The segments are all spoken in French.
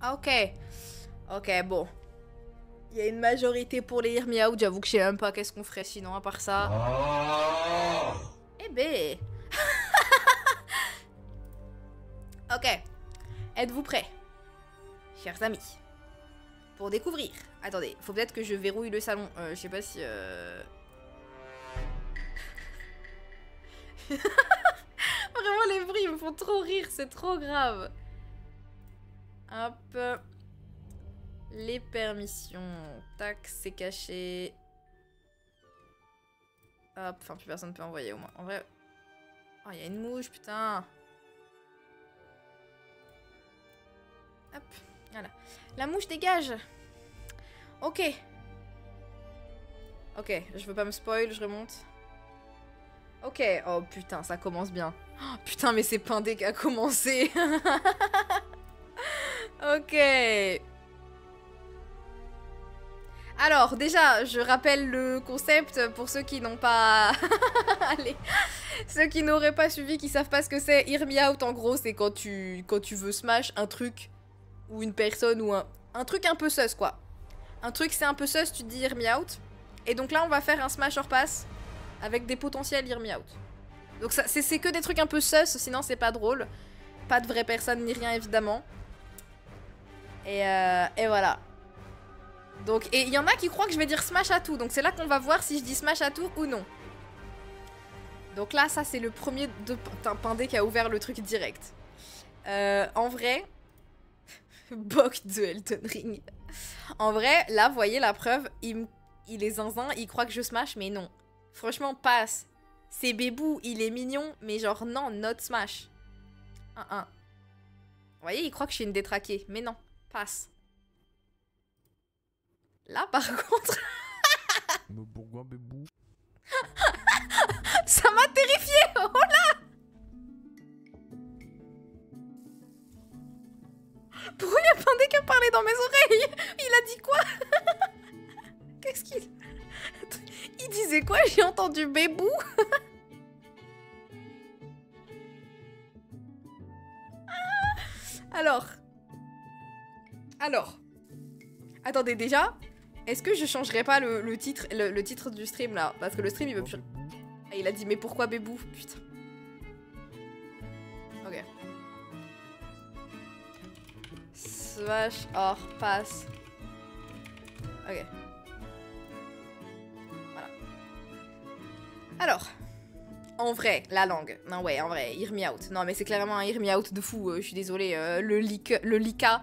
Ah, ok. Ok, bon. Il y a une majorité pour les Hear Me Out. J'avoue que je sais même pas qu'est-ce qu'on ferait sinon à part ça. Eh ben. Ok. Êtes-vous prêts, chers amis, pour découvrir? Attendez, faut peut-être que je verrouille le salon. Je sais pas si... Vraiment, les bruits me font trop rire, c'est trop grave. Hop. Les permissions. Tac, c'est caché. Hop, enfin plus personne ne peut envoyer au moins. En vrai... Oh, il y a une mouche, putain. Hop, voilà. La mouche dégage. Ok. Ok, je veux pas me spoil, je remonte. Ok, oh putain, ça commence bien. Oh, putain, mais c'est Pindé qui a commencé. Ok. Alors, déjà, je rappelle le concept pour ceux qui n'ont pas... Allez. Ceux qui n'auraient pas suivi, qui savent pas ce que c'est. Hear Me Out, en gros, c'est quand tu veux smash un truc ou une personne ou un truc un peu sus, quoi. Un truc, c'est un peu sus, tu te dis Hear Me Out. Et donc là, on va faire un smash or pass avec des potentiels Hear Me Out. Donc c'est que des trucs un peu sus, sinon c'est pas drôle. Pas de vraie personne ni rien, évidemment. Et voilà. Donc, et il y en a qui croient que je vais dire smash à tout. Donc c'est là qu'on va voir si je dis smash à tout ou non. Donc là, ça c'est le premier de Pindé qui a ouvert le truc direct. En vrai... Bok de Elden Ring. En vrai, là, vous voyez la preuve, il est zinzin, il croit que je smash, mais non. Franchement, passe. C'est Bébou, il est mignon, mais genre non, not smash. 1-1. Vous voyez, il croit que je suis une détraquée, mais non, passe. Là, par contre... Mais pourquoi Bébou? Ça m'a terrifié. Oh là! Pourquoi il y a Pindé qui a parlé dans mes oreilles? Il a dit quoi? Qu'est-ce qu'il... Il disait quoi? J'ai entendu Bébou. Alors. Attendez, déjà, est-ce que je changerais pas le titre du stream là? Parce que le stream il veut plus... Ah, il a dit mais pourquoi Bébou? Putain. Ok. Smash or pass. Ok. Voilà. Alors. En vrai, la langue. Non, ouais, en vrai, Hear Me Out. Non, mais c'est clairement un Hear Me Out de fou. Je suis désolée. Le Lika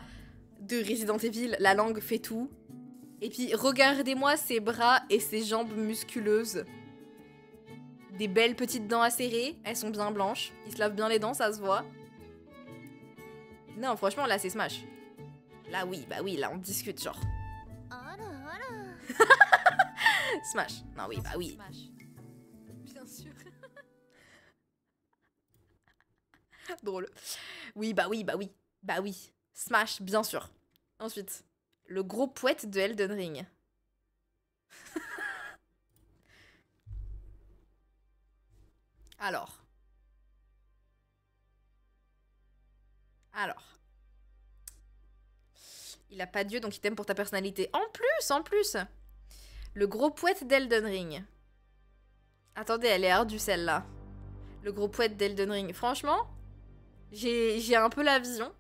de Resident Evil, la langue fait tout. Et puis, regardez-moi ses bras et ses jambes musculeuses. Des belles petites dents acérées. Elles sont bien blanches. Il se lave bien les dents, ça se voit. Non, franchement, là, c'est Smash. Là, oui, bah oui, là, on discute, genre. Smash. Non, oui, bah oui. Smash. Bien sûr. Drôle. Oui, bah oui, bah oui. Bah oui. Smash, bien sûr. Ensuite, le gros poète de Elden Ring. Alors. Il a pas Dieu, donc il t'aime pour ta personnalité. En plus. Le gros poète d'Elden Ring. Attendez, elle est ardue celle-là. Le gros poète d'Elden Ring. Franchement, j'ai un peu la vision.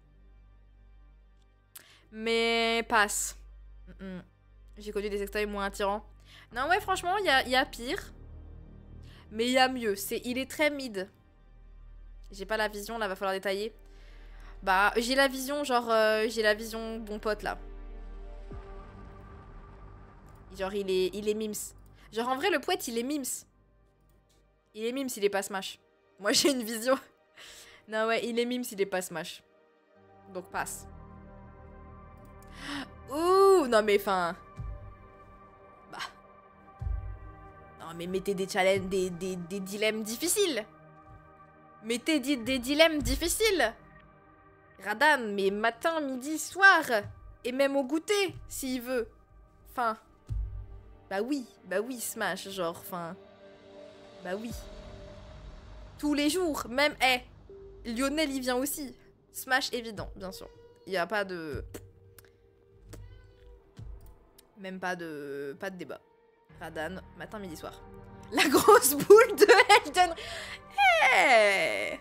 Mais passe. J'ai connu des sextoys moins attirants. Non, ouais, franchement, il y a pire. Mais il y a mieux. Il est très mid. J'ai pas la vision, là, va falloir détailler. Bah, j'ai la vision, genre, j'ai la vision bon pote, là. Genre, il est mims. Genre, en vrai, le poète, il est mims. Il est mims, il est pas smash. Moi, j'ai une vision. Non, ouais, il est mims, il est pas smash. Donc, passe. Ouh, non, mais, enfin... Bah... Non, mais mettez des challenges, des dilemmes difficiles. Mettez des dilemmes difficiles. Radan, mais matin, midi, soir. Et même au goûter, s'il veut. Enfin... Bah oui, Smash, genre, enfin... Bah oui. Tous les jours, même, Lionel, il vient aussi. Smash, évident, bien sûr. Il n'y a pas de... Même pas de débat. Radan, matin, midi, soir. La grosse boule de Elden. Hey,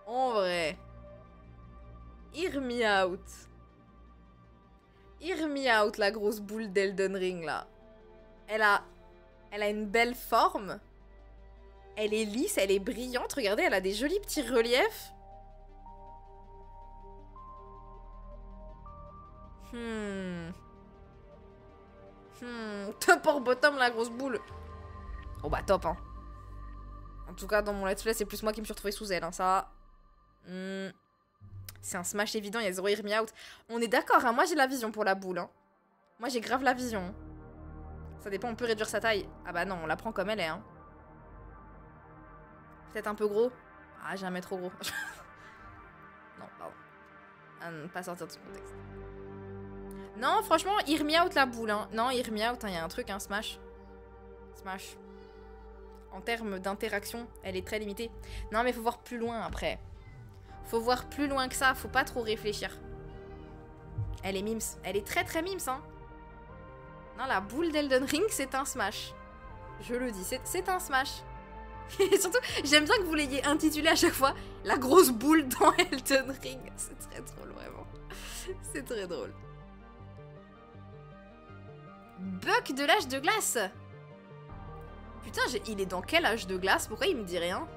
en vrai. Hear me out. Hear me out, la grosse boule d'Elden Ring, là. Elle a une belle forme. Elle est lisse, elle est brillante. Regardez, elle a des jolis petits reliefs. Top or bottom, la grosse boule. Oh bah top, hein. En tout cas, dans mon let's play, c'est plus moi qui me suis retrouvée sous elle, hein. Ça... C'est un smash évident, il y a 0 hear me out. On est d'accord, hein. Moi j'ai la vision pour la boule, hein. Moi j'ai grave la vision. Ça dépend, on peut réduire sa taille. Ah bah non, on la prend comme elle est, hein. Peut-être un peu gros. Ah, jamais trop gros. Non, pardon. À ne pas sortir de son contexte. Non, franchement, hear me out la boule, hein. Non, hear me out, il y a un truc, hein, smash. Smash. En termes d'interaction, elle est très limitée. Non, mais faut voir plus loin après. Faut voir plus loin que ça, faut pas trop réfléchir. Elle est mims. Elle est très très mims, hein. Non, la boule d'Elden Ring, c'est un smash. Je le dis, c'est un smash. Et surtout, j'aime bien que vous l'ayez intitulé à chaque fois la grosse boule dans Elden Ring. C'est très drôle, vraiment. C'est très drôle. Buck de l'âge de glace. Putain, il est dans quel âge de glace? Pourquoi il me dit rien?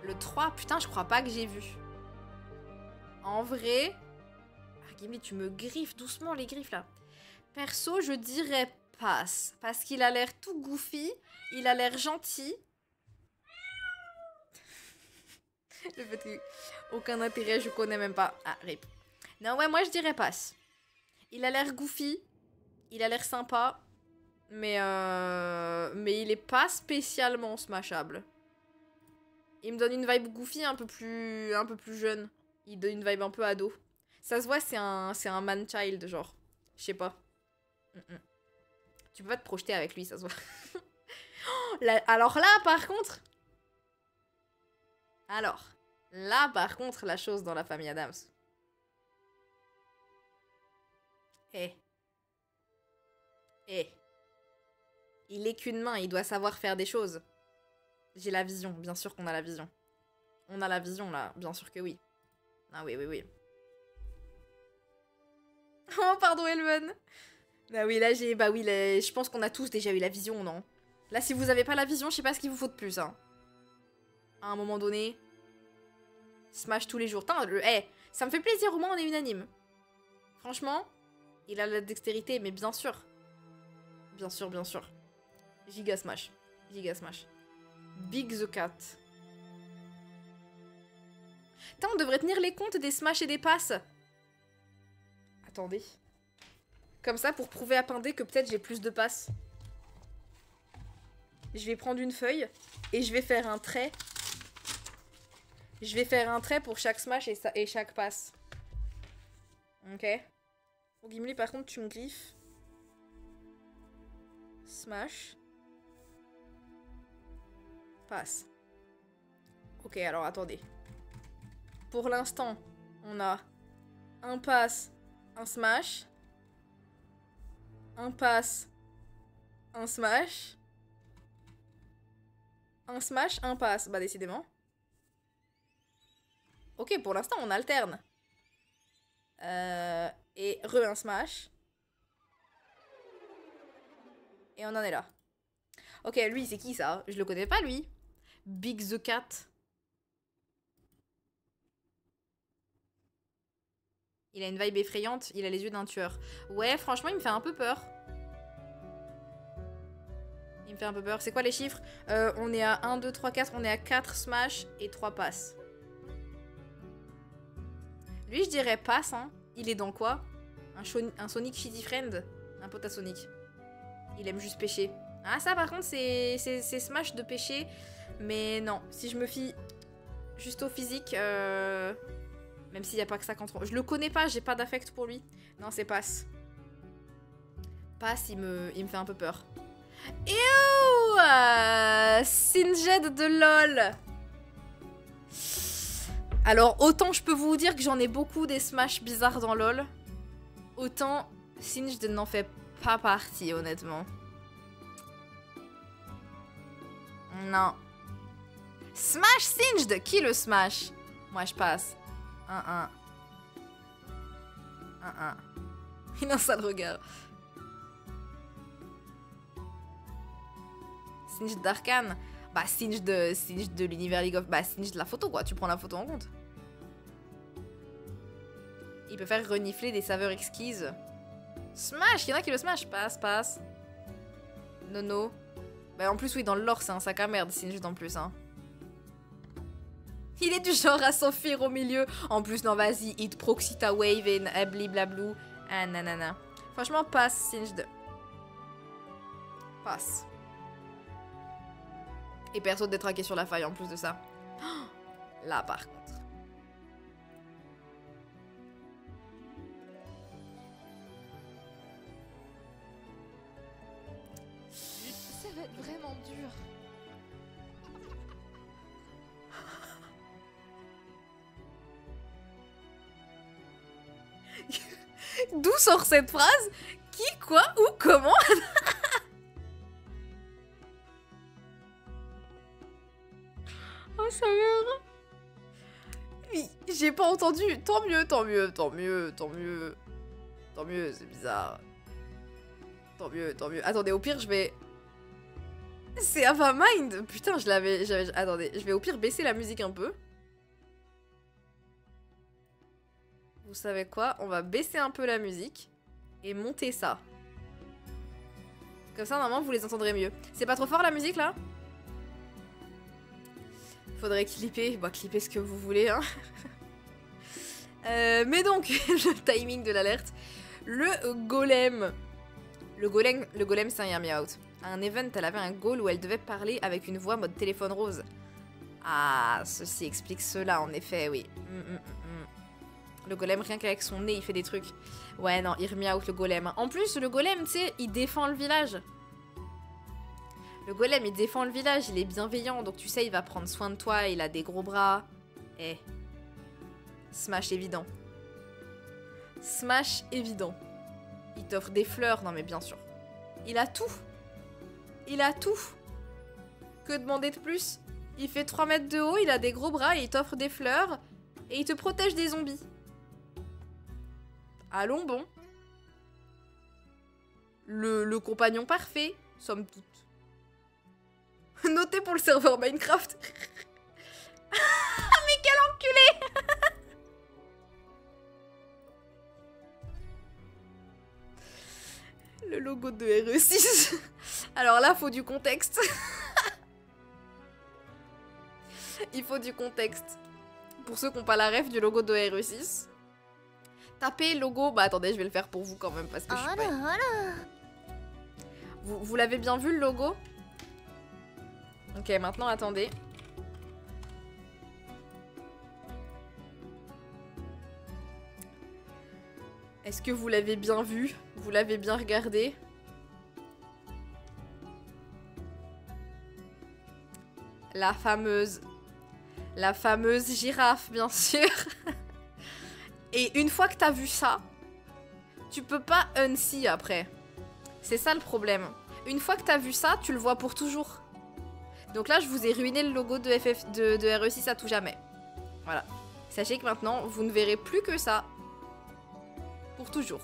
Le 3, putain, je crois pas que j'ai vu. En vrai... Ah, Gimli, tu me griffes doucement les griffes, là. Perso, je dirais passe. Parce qu'il a l'air tout goofy. Il a l'air gentil. Le fait que aucun intérêt, je connais même pas. Ah, rip. Non, ouais, moi, je dirais passe. Il a l'air goofy. Il a l'air sympa. Mais il est pas spécialement smashable. Il me donne une vibe goofy un peu plus jeune. Il donne une vibe un peu ado. Ça se voit, c'est un man-child, genre. Je sais pas. Tu peux pas te projeter avec lui, ça se voit. Alors là, par contre... la chose dans la famille Adams. Il est qu'une main, il doit savoir faire des choses. J'ai la vision, bien sûr qu'on a la vision. On a la vision, là, bien sûr que oui. Ah oui, oui, oui. Oh, pardon, Elven. Bah oui, là, j'ai... Bah oui, je pense qu'on a tous déjà eu la vision, non? Là, si vous avez pas la vision, je sais pas ce qu'il vous faut de plus, hein. À un moment donné... Smash tous les jours. Ça me fait plaisir, au moins on est unanime. Franchement, il a la dextérité, mais bien sûr. Bien sûr, bien sûr. Giga Smash. Giga Smash. Big the Cat. Putain, on devrait tenir les comptes des Smash et des passes. Attendez. Comme ça, pour prouver à Pindé que peut-être j'ai plus de passes. Je vais prendre une feuille et je vais faire un trait. Je vais faire un trait pour chaque Smash et chaque passe. Ok. Pour Gimli, par contre, tu me griffes. Smash. Passe. Ok, alors attendez. Pour l'instant, on a un pass, un smash. Un pass, un smash. Un smash, un pass. Bah décidément. Ok, pour l'instant, on alterne. Et un smash. Et on en est là. Ok, lui, c'est qui ça? Je le connais pas, lui. Big the Cat. Il a une vibe effrayante, il a les yeux d'un tueur. Ouais, franchement, il me fait un peu peur. Il me fait un peu peur. C'est quoi les chiffres? On est à 1, 2, 3, 4. On est à 4 smash et 3 passes. Lui, je dirais passe, hein. Il est dans quoi? Un Sonic Shitty Friend? Un pote à Sonic. Il aime juste pêcher. Ah, ça, par contre, c'est smash de pêcher. Mais non, si je me fie juste au physique... Même s'il n'y a pas que ça contre... Je le connais pas, j'ai pas d'affect pour lui. Non, c'est passe. Passe, il me fait un peu peur. Singed de LOL. Alors, autant je peux vous dire que j'en ai beaucoup des smash bizarres dans LOL, autant Singed n'en fait pas partie, honnêtement. Non. Smash Singed. Qui le smash? Moi, je passe. 1-1. 1-1. Il a un sale regard. Singed d'Arcane. Bah, Singed de l'univers League of... Bah, Singed de la photo, quoi. Tu prends la photo en compte. Il peut faire renifler des saveurs exquises. Smash. Il y en a qui le smash. Passe, passe. Nono. Bah, en plus, oui, dans le lore, c'est un sac à merde, Singed en plus, hein. Il est du genre à s'enfuir au milieu. En plus, non, vas-y, hit proxy ta wave et bliblablou. Ah, nanana. Franchement, passe, Singed. Passe. Et perso d'être traqué sur la faille en plus de ça. Oh, là, par contre. Ça va être vraiment dur. D'où sort cette phrase? Qui, quoi, où, comment? Oh, ça meurt. Oui, j'ai pas entendu. Tant mieux, tant mieux, tant mieux, tant mieux. Tant mieux, c'est bizarre. Tant mieux, tant mieux. Attendez, au pire, je vais... C'est Avamind. Putain, je l'avais... Attendez, je vais au pire baisser la musique un peu. Vous savez quoi? On va baisser un peu la musique et monter ça. Comme ça, normalement, vous les entendrez mieux. C'est pas trop fort, la musique, là? Faudrait clipper. Bah, clipper ce que vous voulez, hein. Mais donc, le timing de l'alerte. Le golem. Le golem, c'est un Hear Me Out. À un event, elle avait un goal où elle devait parler avec une voix mode téléphone rose. Ah, ceci explique cela, en effet, oui. Le golem, rien qu'avec son nez, il fait des trucs. Ouais, non, Hear Me Out, le golem. En plus, le golem, tu sais, il défend le village. Le golem, il défend le village, il est bienveillant. Donc, tu sais, il va prendre soin de toi, il a des gros bras. Eh. Smash évident. Smash évident. Il t'offre des fleurs. Non, mais bien sûr. Il a tout. Il a tout. Que demander de plus? Il fait 3 mètres de haut, il a des gros bras et il t'offre des fleurs. Et il te protège des zombies. Allons bon. Le compagnon parfait, somme toute. Notez pour le serveur Minecraft. Mais quel enculé. Le logo de RE6. Alors là, faut du contexte. Il faut du contexte. Pour ceux qui n'ont pas la ref du logo de RE6. Tapez logo. Bah attendez, je vais le faire pour vous quand même parce que je suis pas... Vous l'avez bien vu le logo? Ok, maintenant attendez. Est-ce que vous l'avez bien vu? Vous l'avez bien regardé? La fameuse girafe, bien sûr. Et une fois que t'as vu ça, tu peux pas unsee après. C'est ça le problème. Une fois que t'as vu ça, tu le vois pour toujours. Donc là, je vous ai ruiné le logo de RE6 à tout jamais. Voilà. Sachez que maintenant, vous ne verrez plus que ça. Pour toujours.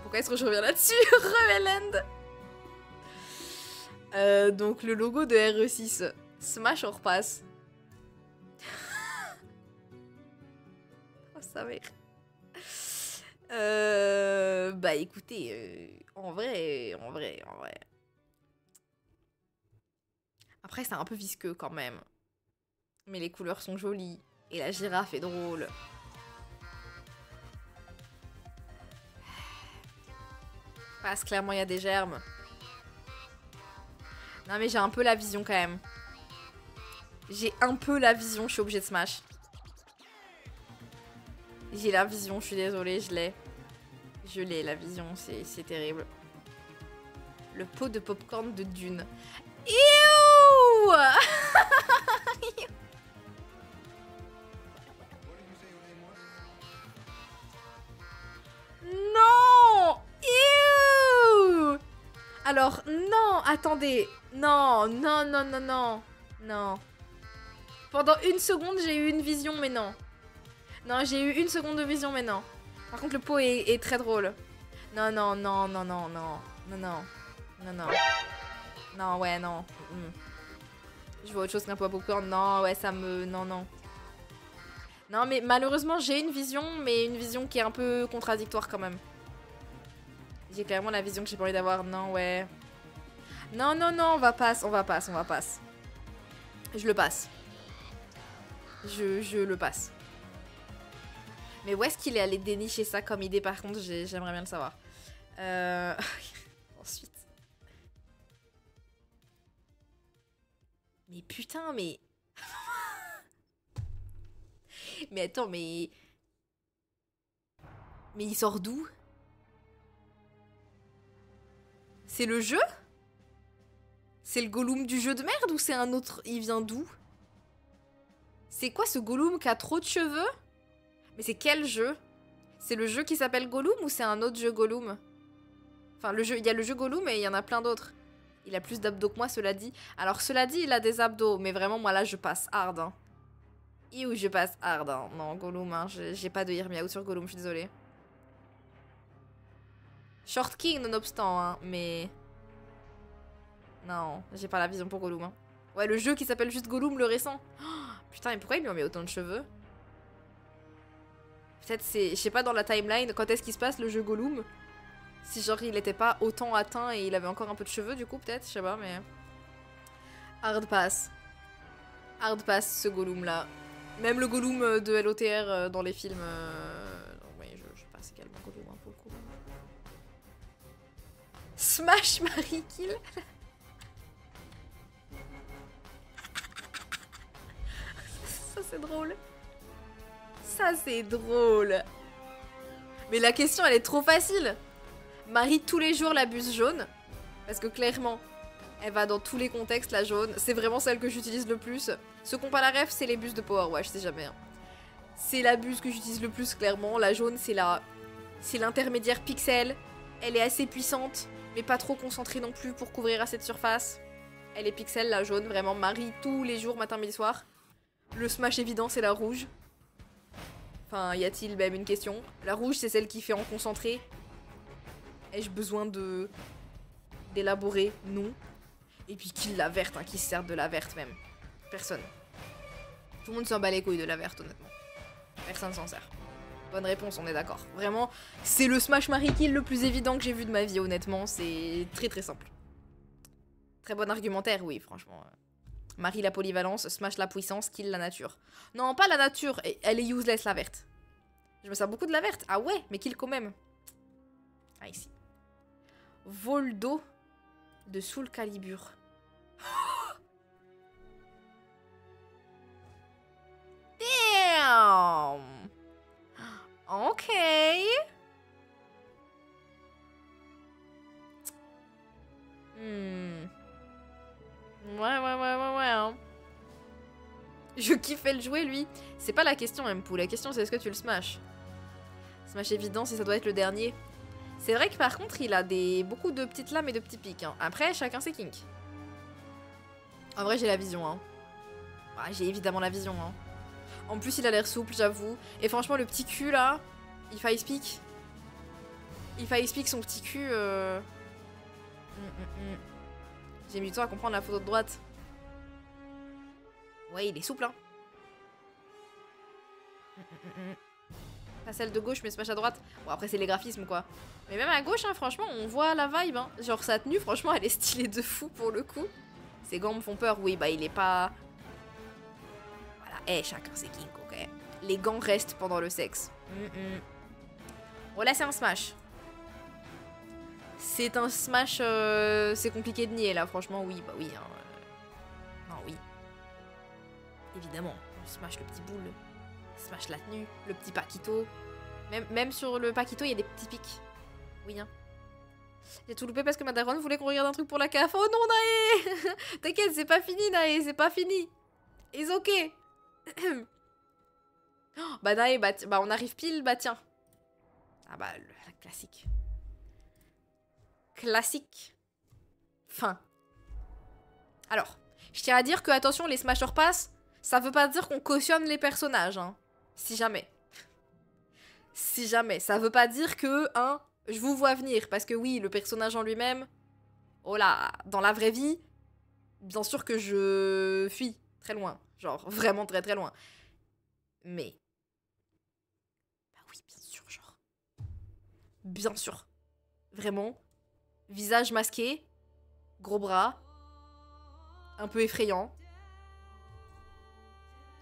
Pourquoi est-ce que je reviens là-dessus? Reveland. Donc le logo de RE6. Smash, on repasse. Oh, ça mère. Bah écoutez, en vrai. Après, c'est un peu visqueux quand même. Mais les couleurs sont jolies. Et la girafe est drôle. Parce que clairement, il y a des germes. Non, mais j'ai un peu la vision quand même. J'ai un peu la vision, je suis obligée de smash. J'ai la vision, je suis désolée, je l'ai. Je l'ai, la vision, c'est terrible. Le pot de popcorn de Dune. Ew. Non. Ew. Alors, non, attendez. Non, non, non, non, non. Non. Pendant une seconde, j'ai eu une vision, mais non. Non, j'ai eu une seconde de vision, mais non. Par contre, le pot est très drôle. Non, non, non, non, non, non. Non, non. Non, non. Non, ouais, non. Je vois autre chose qu'un pot à popcorn. Non, ouais, ça me... Non, non. Non, mais malheureusement, j'ai une vision, mais une vision qui est un peu contradictoire quand même. J'ai clairement la vision que j'ai pas envie d'avoir. Non, ouais. Non, non, non, on va passe, on va passe, on va passe. Je le passe. Je le passe. Mais où est-ce qu'il est allé dénicher ça comme idée par contre, j'aimerais bien le savoir. Ensuite. Mais putain, mais... mais attends, mais... Mais il sort d'où? C'est le jeu? C'est le Gollum du jeu de merde ou c'est un autre... Il vient d'où? C'est quoi ce Gollum qui a trop de cheveux? Mais c'est quel jeu? C'est le jeu qui s'appelle Gollum ou c'est un autre jeu Gollum? Enfin, le jeu, il y a le jeu Gollum et il y en a plein d'autres. Il a plus d'abdos que moi, cela dit. Alors, cela dit, il a des abdos. Mais vraiment, moi, là, je passe hard. Hein. Et où je passe hard. Hein. Non, Gollum, hein, j'ai pas de hear me out sur Gollum, je suis désolée. Short King, nonobstant, hein, mais... Non, j'ai pas la vision pour Gollum. Hein. Ouais, le jeu qui s'appelle juste Gollum, le récent. Oh, putain, mais pourquoi il lui a mis autant de cheveux? Peut-être c'est... Je sais pas, dans la timeline, quand est-ce qu'il se passe, le jeu Gollum? Si genre il était pas autant atteint et il avait encore un peu de cheveux du coup peut-être, je sais pas mais... Hard pass. Hard pass ce Gollum là. Même le Gollum de LOTR dans les films... Non oui je passe également Gollum hein, pour le coup. Smash Marie Kill. Ça c'est drôle. Ça c'est drôle. Mais la question elle est trop facile. Marie tous les jours la buse jaune. Parce que clairement, elle va dans tous les contextes la jaune. C'est vraiment celle que j'utilise le plus. Ceux qui n'ont pas la ref, c'est les buses de Power Wash, je sais jamais. Hein. C'est la buse que j'utilise le plus clairement. La jaune, c'est l'intermédiaire pixel. Elle est assez puissante, mais pas trop concentrée non plus pour couvrir assez de surface. Elle est pixel, la jaune, vraiment. Marie tous les jours, matin, midi, soir. Le smash évident, c'est la rouge. Enfin, y a-t-il même une question? La rouge, c'est celle qui fait en concentré. Ai-je besoin d'élaborer? Non. Et puis kill la verte, hein, qui se sert de la verte même. Personne. Tout le monde s'en bat les couilles de la verte, honnêtement. Personne s'en sert. Bonne réponse, on est d'accord. Vraiment, c'est le smash Marie kill le plus évident que j'ai vu de ma vie, honnêtement. C'est très très simple. Très bon argumentaire, oui, franchement. Marie la polyvalence, smash la puissance, kill la nature. Non, pas la nature, elle est useless la verte. Je me sers beaucoup de la verte. Ah ouais, mais kill quand même. Ah, ici. Voldo de Soul Calibur. Damn. Ok. Ouais. Hein. Je kiffais le jouer, lui. C'est pas la question, M-Pou. La question, c'est est-ce que tu le smash? Smash évident, si ça doit être le dernier. C'est vrai que par contre, il a beaucoup de petites lames et de petits pics. Hein. Après, chacun ses kinks. En vrai, j'ai la vision. Hein. Ah, j'ai évidemment la vision. Hein. En plus, il a l'air souple, j'avoue. Et franchement, le petit cul, là, il faille speak. Il faille speak son petit cul. J'ai mis du temps à comprendre la photo de droite. Ouais, il est souple, hein. Pas celle de gauche, mais smash à droite. Bon, après, c'est les graphismes, quoi. Mais même à gauche, hein, franchement, on voit la vibe. Hein. Genre, sa tenue, franchement, elle est stylée de fou, pour le coup. Ses gants me font peur. Oui, bah, il est pas... Voilà. Eh, chacun ses kinks, ok. Les gants restent pendant le sexe. Bon, là, c'est un smash. C'est un smash... c'est compliqué de nier, là. Franchement, oui, bah oui. Hein. Non, oui. Évidemment. Le smash, le petit boule. Smash la tenue, le petit paquito. Même sur le paquito, il y a des petits pics. Oui, hein. J'ai tout loupé parce que ma daronne voulait qu'on regarde un truc pour la CAF. Oh non, Nae. T'inquiète, c'est pas fini, Nae, c'est pas fini. It's ok. Oh, bah Nae, bah on arrive pile, bah tiens. Ah bah, la classique. Classique. Fin. Alors, je tiens à dire que, attention, les Smash or Pass, ça veut pas dire qu'on cautionne les personnages, hein. Si jamais. Si jamais. Ça veut pas dire que, hein, je vous vois venir. Parce que oui, le personnage en lui-même, oh là, dans la vraie vie, bien sûr que je fuis très loin. Genre, vraiment très très loin. Mais... bah oui, bien sûr, genre. Bien sûr. Vraiment. Visage masqué. Gros bras. Un peu effrayant.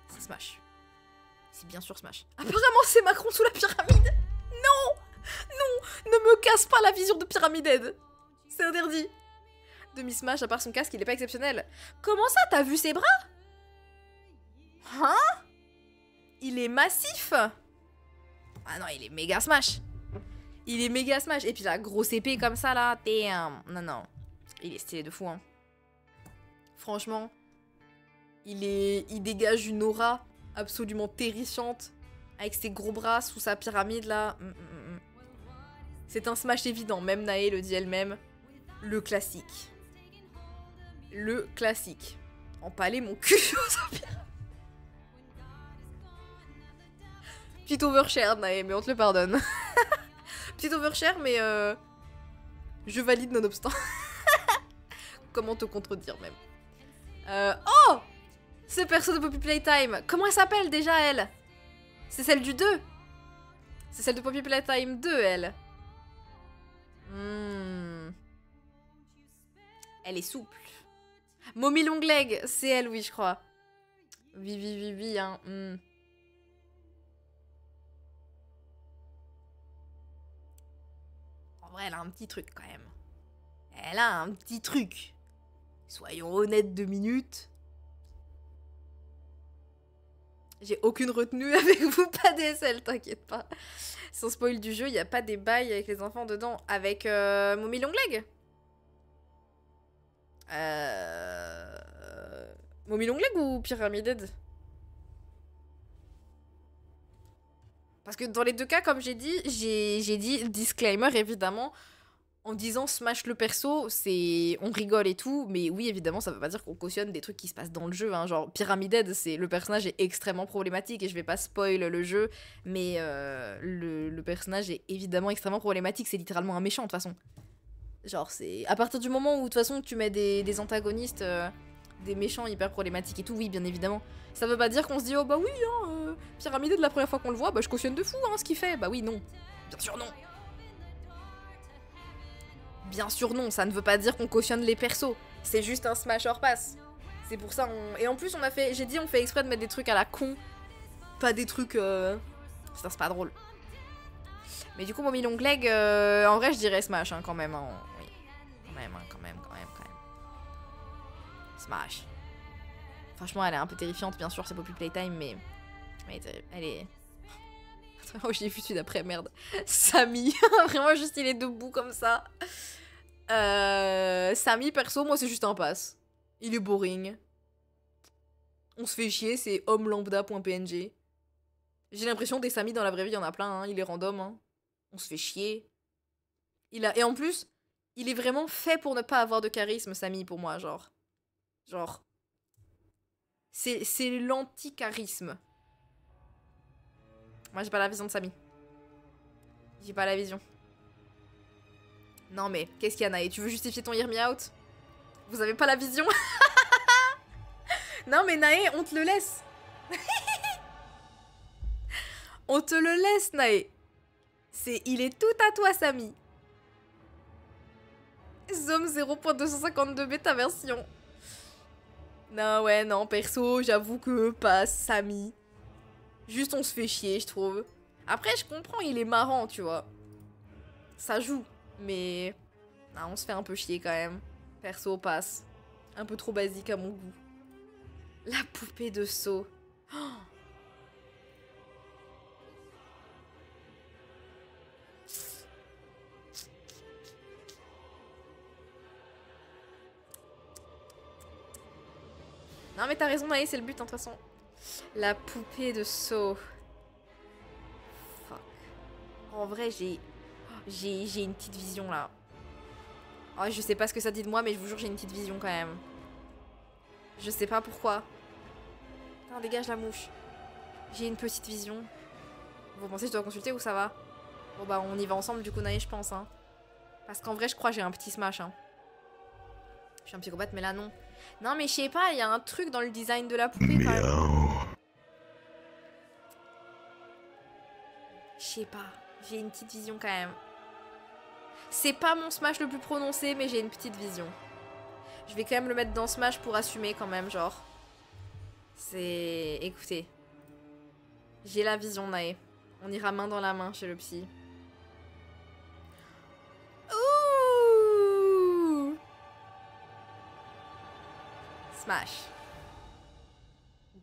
C'est Smash. C'est bien sûr Smash. Apparemment, c'est Macron sous la pyramide. Non. Non. Ne me casse pas la vision de Pyramid Head. C'est interdit. Demi-Smash, à part son casque, il est pas exceptionnel. Comment ça, t'as vu ses bras? Hein? Il est massif. Ah non, il est méga Smash. Il est méga Smash. Et puis la grosse épée comme ça, là. Damn. Non, non. Il est stylé de fou, hein. Franchement, il dégage une aura absolument terrifiante. Avec ses gros bras sous sa pyramide, là. C'est un Smash évident. Même Nae le dit elle-même. Le classique. Le classique. Empaler mon cul sur sa pyramide. Petit overshare, Nae, mais on te le pardonne. Petit overshare, mais je valide nonobstant. Comment te contredire, même. Oh! Ce perso de Poppy Playtime. Comment elle s'appelle déjà, elle? C'est celle du 2. C'est celle de Poppy Playtime 2, elle. Elle est souple. Mommy Longleg, c'est elle, oui, je crois. Oui, hein. En vrai, elle a un petit truc, quand même. Elle a un petit truc. Soyons honnêtes 2 minutes. J'ai aucune retenue avec vous, pas DSL, t'inquiète pas. Sans spoil du jeu, il n'y a pas des bails avec les enfants dedans. Avec Mommy Longleg Mommy Longleg ou Pyramid Head? Parce que dans les deux cas, comme j'ai dit disclaimer évidemment, en disant Smash le perso, c'est on rigole et tout, mais oui évidemment ça veut pas dire qu'on cautionne des trucs qui se passent dans le jeu, hein. Genre Pyramid Head, c'est le personnage est extrêmement problématique et je vais pas spoil le jeu, mais le personnage est évidemment extrêmement problématique, c'est littéralement un méchant de toute façon. Genre c'est à partir du moment où de toute façon tu mets des antagonistes, des méchants hyper problématiques et tout, oui bien évidemment. Ça veut pas dire qu'on se dit oh bah oui hein, Pyramid Head la première fois qu'on le voit, bah je cautionne de fou hein ce qu'il fait, bah oui non, bien sûr non. Bien sûr non, ça ne veut pas dire qu'on cautionne les persos. C'est juste un Smash or Pass. C'est pour ça on... Et en plus on a fait... J'ai dit on fait exprès de mettre des trucs à la con. Pas des trucs... Ça c'est pas drôle. Mais du coup Mommy Longleg, en vrai je dirais Smash hein, quand même. Hein. Oui. Quand même. Smash. Franchement elle est un peu terrifiante bien sûr, c'est Poppy Playtime mais elle est... Oh j'ai vu celui d'après, merde. Sammy. Vraiment juste il est debout comme ça. Sammy, perso, moi c'est juste un pass. Il est boring. On se fait chier, c'est homme lambda.png. J'ai l'impression des Sammy dans la vraie vie, il y en a plein, hein. Il est random. Hein. On se fait chier. Et en plus, il est vraiment fait pour ne pas avoir de charisme, Sammy, pour moi, genre. C'est l'anti-charisme. Moi j'ai pas la vision de Sammy. J'ai pas la vision. Non mais, qu'est-ce qu'il y a Nae? Tu veux justifier ton Hear Me Out? Vous avez pas la vision? Non mais Nae, on te le laisse. On te le laisse Nae. Il est tout à toi Sammy. Zom 0.252 bêta version. Non ouais, non, perso, j'avoue que pas Sammy. Juste on se fait chier, je trouve. Après, je comprends, il est marrant, tu vois. Ça joue. Mais ah, on se fait un peu chier quand même. Perso passe. Un peu trop basique à mon goût. La poupée de saut. Oh. Non mais t'as raison, allez, c'est le but, hein, de toute façon. La poupée de Saw. Fuck. En vrai, j'ai une petite vision, là. Oh, je sais pas ce que ça dit de moi, mais je vous jure, j'ai une petite vision, quand même. Je sais pas pourquoi. Putain, dégage la mouche. J'ai une petite vision. Vous pensez que je dois consulter ou ça va? Bon bah, on y va ensemble, du coup, Naïe, je pense, hein. Parce qu'en vrai, je crois que j'ai un petit smash, hein. Je suis un psychopathe, mais là, non. Non, mais je sais pas, il y a un truc dans le design de la poupée, quand même. Je sais pas, j'ai une petite vision, quand même. C'est pas mon smash le plus prononcé, mais j'ai une petite vision. Je vais quand même le mettre dans smash pour assumer, quand même, genre. C'est... Écoutez. J'ai la vision, Nae. On ira main dans la main chez le psy. Ouh! Smash.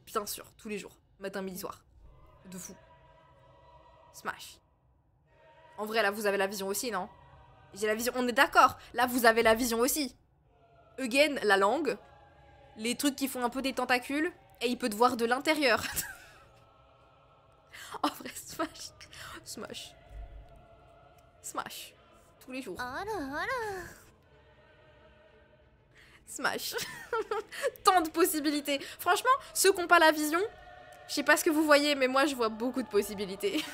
Bien sûr, tous les jours. Matin, midi, soir. De fou. Smash. En vrai, là, vous avez la vision aussi, non? J'ai la vision... On est d'accord. Là, vous avez la vision aussi. Again, la langue. Les trucs qui font un peu des tentacules. Et il peut te voir de l'intérieur. En vrai, smash. Smash. Smash. Tous les jours. Smash. Tant de possibilités. Franchement, ceux qui n'ont pas la vision, je sais pas ce que vous voyez, mais moi je vois beaucoup de possibilités.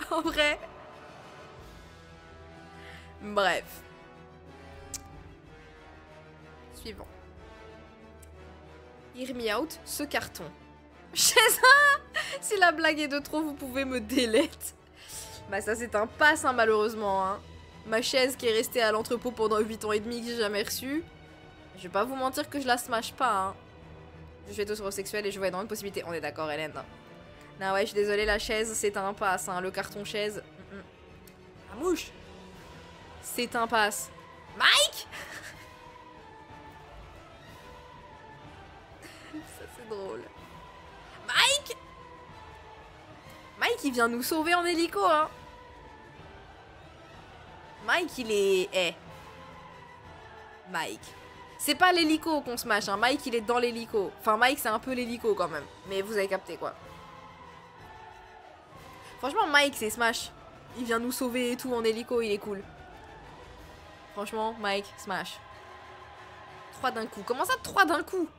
En vrai. Bref. Suivant. Hear me out, ce carton. Chaise. Si la blague est de trop, vous pouvez me delete. Bah ça c'est un pass, hein, malheureusement, hein. Ma chaise qui est restée à l'entrepôt pendant 8 ans et demi que j'ai jamais reçue. Je vais pas vous mentir que je la smash pas, hein. Je suis hétérosexuelle et je vois énormément de possibilités. On est d'accord, Hélène. Non ouais, je suis désolée, la chaise c'est un pass, hein. Le carton chaise. La mouche. C'est un pass. Mike. Ça c'est drôle. Mike. Mike il vient nous sauver en hélico, hein. Mike il est... Eh. Mike. C'est pas l'hélico qu'on smash, hein. Mike il est dans l'hélico. Enfin Mike c'est un peu l'hélico quand même. Mais vous avez capté quoi. Franchement Mike c'est smash. Il vient nous sauver et tout en hélico, il est cool. Franchement Mike, smash. 3 d'un coup. Comment ça 3 d'un coup?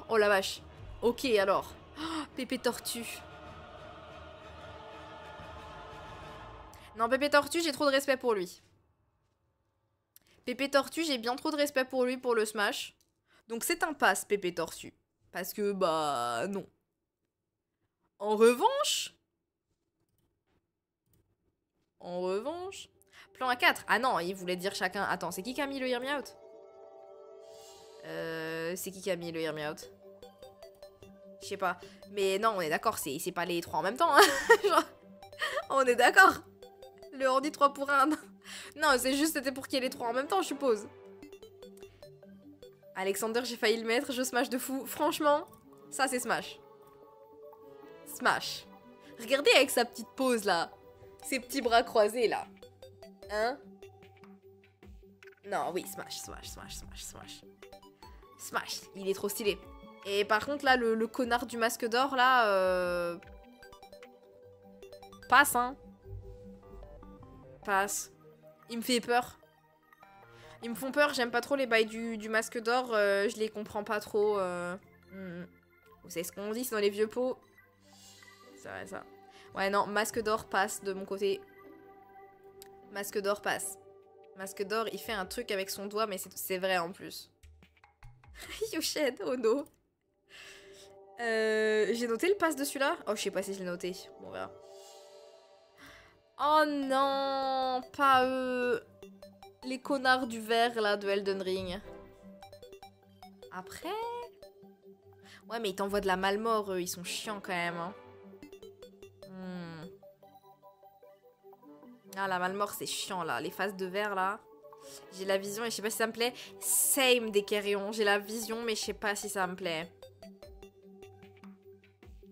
Oh la vache. Ok alors. Oh, Pépé Tortue. Non Pépé Tortue j'ai trop de respect pour lui. Pépé Tortue, j'ai bien trop de respect pour lui pour le smash. Donc c'est un pass, Pépé Tortue. Parce que, bah, non. En revanche... Plan A4. Ah non, il voulait dire chacun... Attends, c'est qui a mis le Hear Me Out? C'est qui a mis le Hear Me Out? Je sais pas. Mais non, on est d'accord, c'est pas les 3 en même temps. Hein. Genre, on est d'accord. Le ordi 3 pour 1. Non, c'est juste c'était pour qu'il y ait les 3 en même temps, je suppose. Alexander, j'ai failli le mettre, je smash de fou. Franchement, ça c'est smash. Smash. Regardez avec sa petite pose là. Ses petits bras croisés là. Hein? Non, oui, smash, smash, smash, smash, smash. Smash, il est trop stylé. Et par contre là, le connard du masque d'or là... Passe, hein. Passe. Il me fait peur. Ils me font peur, j'aime pas trop les bails du masque d'or, je les comprends pas trop. Vous savez ce qu'on dit, c'est dans les vieux pots. C'est vrai ça. Ouais non, masque d'or passe de mon côté. Masque d'or passe. Masque d'or, il fait un truc avec son doigt, mais c'est vrai en plus. Yoshed, oh no. J'ai noté le pass de celui-là? Oh, je sais pas si je l'ai noté. Bon, on verra. Oh non, pas eux. Les connards du verre, là, de Elden Ring. Après... Ouais, mais ils t'envoient de la malmort, eux. Ils sont chiants, quand même. Hein. Ah, la malmort, c'est chiant, là. Les faces de verre, là. J'ai la vision et je sais pas si ça me plaît. Same des Carrion. J'ai la vision, mais je sais pas si ça me plaît.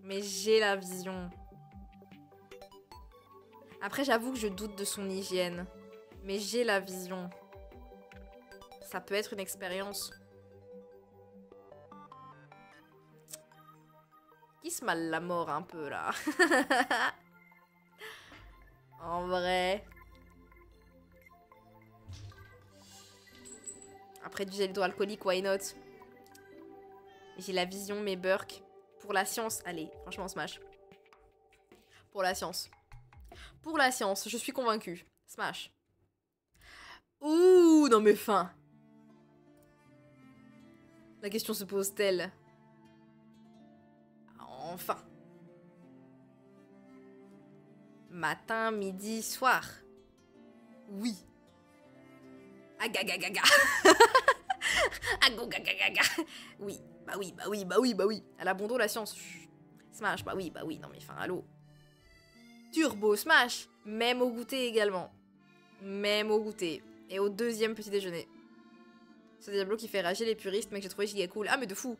Mais j'ai la vision. Après, j'avoue que je doute de son hygiène. Mais j'ai la vision. Ça peut être une expérience. Il se mal la mort un peu, là. En vrai. Après du gel hydroalcoolique, why not? J'ai la vision, mes Burk. Pour la science, allez, franchement, smash. Pour la science. Pour la science, je suis convaincue. Smash. Ouh, non mais fin. La question se pose-t-elle? Enfin. Matin, midi, soir. Oui. Agagagaga. Agogagagaga. Oui, bah oui, bah oui, bah oui, bah oui. À la bon dos, la science. Chut. Smash, bah oui, non mais enfin, allô. Turbo smash. Même au goûter également. Même au goûter. Et au deuxième petit déjeuner. Ce Diablo qui fait rager les puristes, mais que j'ai trouvé giga cool. Ah mais de fou.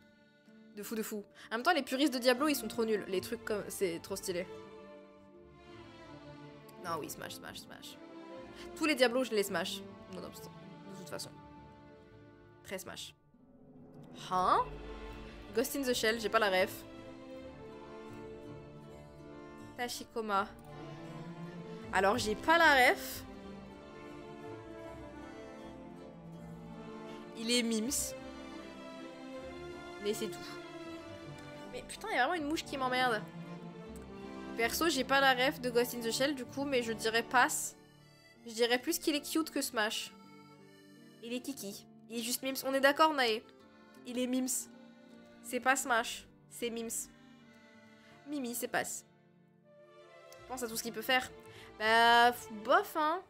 De fou, de fou. En même temps, les puristes de Diablo, ils sont trop nuls. Les trucs comme... C'est trop stylé. Non, oui, smash, smash, smash. Tous les Diablos, je les smash. Nonobstant. De toute façon. Très smash. Hein? Ghost in the Shell, j'ai pas la ref. Tachikoma. Alors, j'ai pas la ref. Il est Mims. Mais c'est tout. Mais putain, il y a vraiment une mouche qui m'emmerde. Perso, j'ai pas la ref de Ghost in the Shell du coup, mais je dirais passe. Je dirais plus qu'il est cute que Smash. Il est kiki. Il est juste Mims. On est d'accord, Nae? Il est Mims. C'est pas Smash. C'est Mims. Mimi, c'est passe. Pense à tout ce qu'il peut faire. Bah, bof, hein.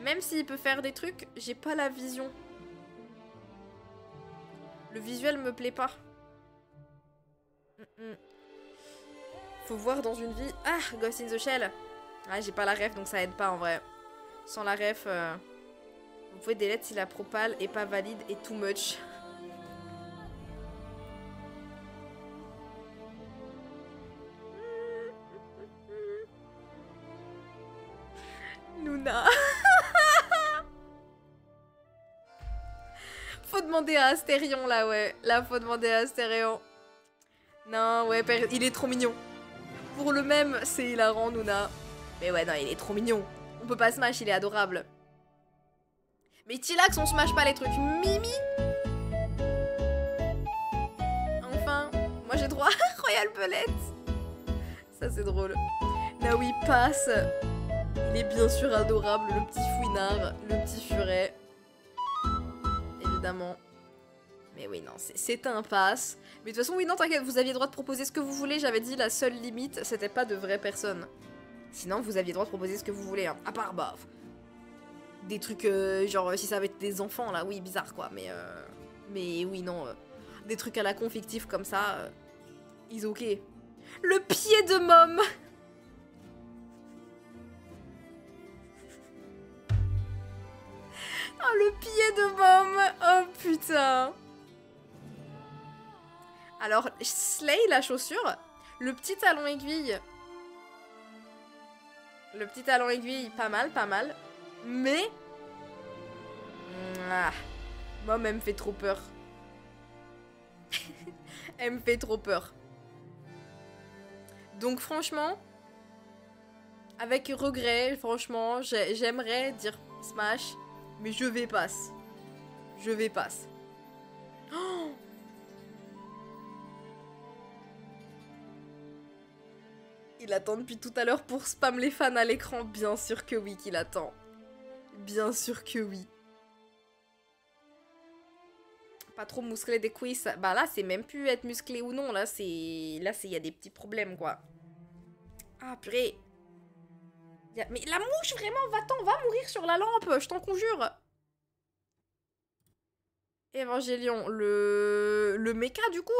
Même s'il peut faire des trucs, j'ai pas la vision. Le visuel me plaît pas. Faut voir dans une vie... Ah, Ghost in the Shell. Ah, j'ai pas la ref, donc ça aide pas en vrai. Sans la ref, vous pouvez delete si la propale est pas valide et too much. Luna. Faut demander à Astérion là, ouais. Là, faut demander à Astérion. Non, ouais, il est trop mignon. Pour le même, c'est hilarant, Luna. Mais ouais, non, il est trop mignon. On peut pas smash, il est adorable. Mais Tilax, on smash pas les trucs. Mimi. Enfin, moi j'ai droit à Royal Belette. Ça, c'est drôle. Naoui passe. Il est bien sûr adorable, le petit fouinard, le petit furet. Évidemment. Mais oui, non, c'est un pass. Mais de toute façon, oui, non, t'inquiète, vous aviez le droit de proposer ce que vous voulez. J'avais dit la seule limite, c'était pas de vraies personnes. Sinon, vous aviez le droit de proposer ce que vous voulez. Hein. À part, bah, des trucs, genre, si ça avait été des enfants, là, oui, bizarre, quoi. Mais oui, non, des trucs à la con fictifs comme ça, is ok. Le pied de Mom. Oh, le pied de Mom. Oh, putain. Alors, Slay, la chaussure, le petit talon aiguille. Le petit talon aiguille, pas mal, pas mal. Mais... Mom, elle me fait trop peur. Elle me fait trop peur. Donc, franchement, avec regret, franchement, j'aimerais dire Smash, mais je vais passe. Je vais passe. Oh! Il attend depuis tout à l'heure pour spam les fans à l'écran. Bien sûr que oui qu'il attend. Bien sûr que oui. Pas trop musclé des cuisses. Bah là, c'est même plus être musclé ou non. Là, c'est... Là, il y a des petits problèmes, quoi. Ah, purée. Mais la mouche, vraiment, va-t'en, va mourir sur la lampe. Je t'en conjure. Évangélion. Le méca, du coup.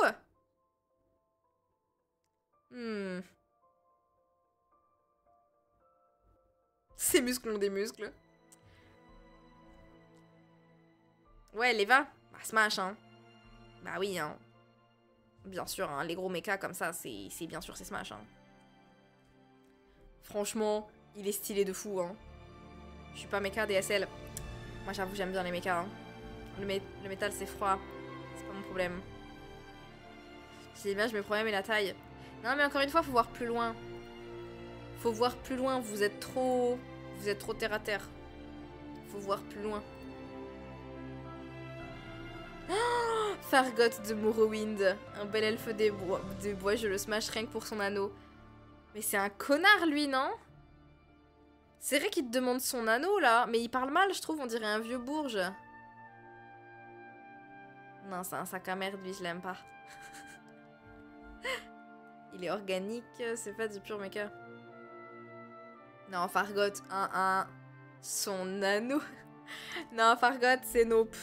Ces muscles ont des muscles. Ouais, Leva. Bah, smash, hein. Bah oui, hein. Bien sûr, hein, les gros mechas comme ça, c'est bien sûr, c'est smash, hein. Franchement, il est stylé de fou, hein. Je suis pas mecha DSL. Moi, j'avoue, j'aime bien les mechas, hein. Le métal, c'est froid. C'est pas mon problème. Si bien, je mes problèmes et la taille. Non, mais encore une fois, faut voir plus loin. Faut voir plus loin, vous êtes trop terre à terre. Faut voir plus loin. Oh, Fargot de Morrowind. Un bel elfe des bois, je le smash rien que pour son anneau. Mais c'est un connard, lui, non? C'est vrai qu'il te demande son anneau, là. Mais il parle mal, je trouve, on dirait un vieux bourge. Non, c'est un sac à merde, lui, je l'aime pas. Il est organique, c'est pas du pur mecha. Non, Fargot, son anneau. Non, Fargot, c'est nope.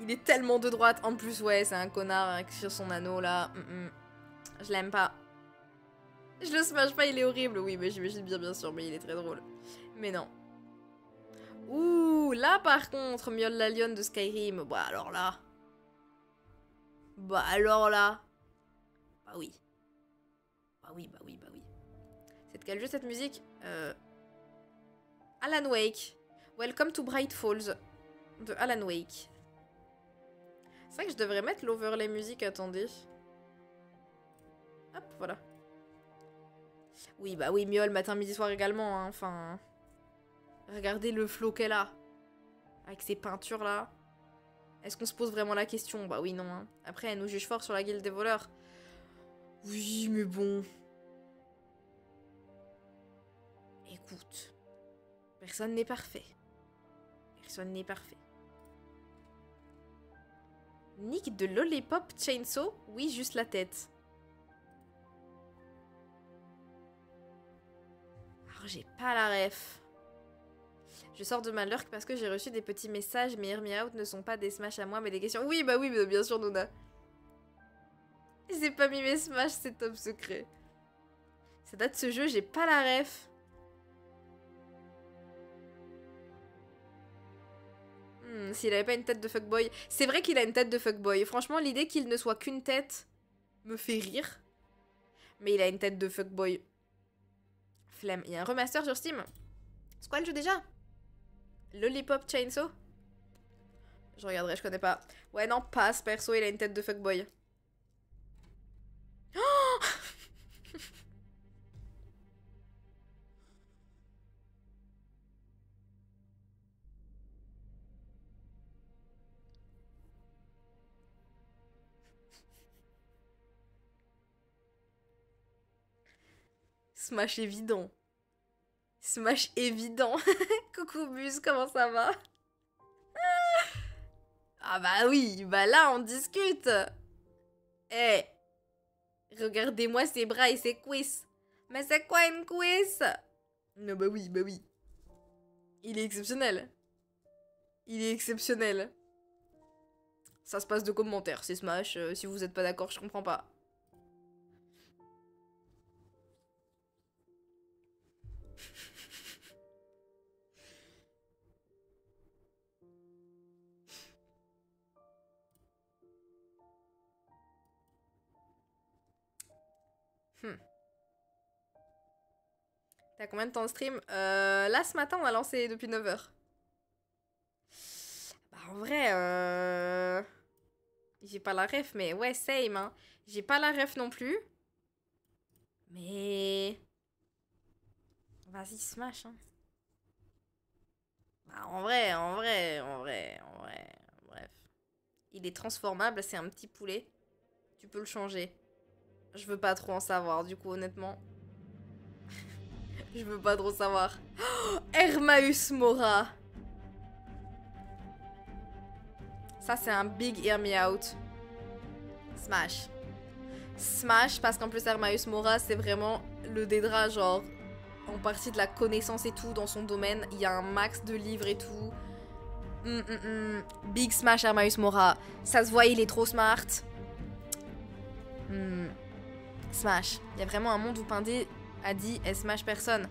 Il est tellement de droite. En plus, ouais, c'est un connard sur son anneau, là. Je l'aime pas. Je le smash pas, il est horrible. Oui, mais j'imagine bien sûr, mais il est très drôle. Mais non. Ouh, là, par contre, Miol la lionne de Skyrim. Bah, alors là. Bah oui. C'est de quel jeu, cette musique? Alan Wake. Welcome to Bright Falls. De Alan Wake. C'est vrai que je devrais mettre l'overlay musique, attendez. Hop, voilà. Oui, bah oui, Miol, matin, midi, soir également, hein, enfin... Regardez le flow qu'elle a. Avec ses peintures, là. Est-ce qu'on se pose vraiment la question? Bah oui, non, hein. Après, elle nous juge fort sur la guilde des voleurs. Oui, mais bon... Écoute... Personne n'est parfait. Personne n'est parfait. Nick de Lollipop Chainsaw? Oui, juste la tête. Alors, j'ai pas la ref. Je sors de ma lurk parce que j'ai reçu des petits messages, mais Hear Me Out ne sont pas des smash à moi, mais des questions. Oui, bah bien sûr, Nona. J'ai pas mis mes smash, c'est top secret. Ça date de ce jeu, j'ai pas la ref. S'il avait pas une tête de fuckboy. C'est vrai qu'il a une tête de fuckboy. Franchement, l'idée qu'il ne soit qu'une tête me fait rire. Mais il a une tête de fuckboy. Flemme. Il y a un remaster sur Steam. C'est quoi le jeu déjà? Lollipop Chainsaw? Je regarderai, je connais pas. Ouais, non, passe, perso, il a une tête de fuckboy. Oh Smash évident. Smash évident. Coucou Buse, comment ça va? Ah bah oui, bah là on discute. Eh, regardez-moi ses bras et ses cuisses. Mais c'est quoi une cuisse? Non bah oui, bah oui. Il est exceptionnel. Il est exceptionnel. Ça se passe de commentaires, c'est Smash. Si vous êtes pas d'accord, je comprends pas. T'as combien de temps de stream? Là, ce matin, on a lancé depuis 9h. Bah, en vrai, j'ai pas la ref, mais ouais, same, hein. J'ai pas la ref non plus. Mais... Vas-y, smash, hein. Bah, en vrai, bref. Il est transformable, c'est un petit poulet. Tu peux le changer. Je veux pas trop en savoir, du coup, honnêtement. Je veux pas trop savoir. Oh, Hermaeus Mora. Ça, c'est un big Hear Me Out. Smash. Smash, parce qu'en plus, Hermaeus Mora, c'est vraiment le Dédra, genre, en partie de la connaissance et tout, dans son domaine. Il y a un max de livres et tout. Big Smash, Hermaeus Mora. Ça se voit, il est trop smart. Smash. Il y a vraiment un monde où Pindé a dit « Elle smash personne ».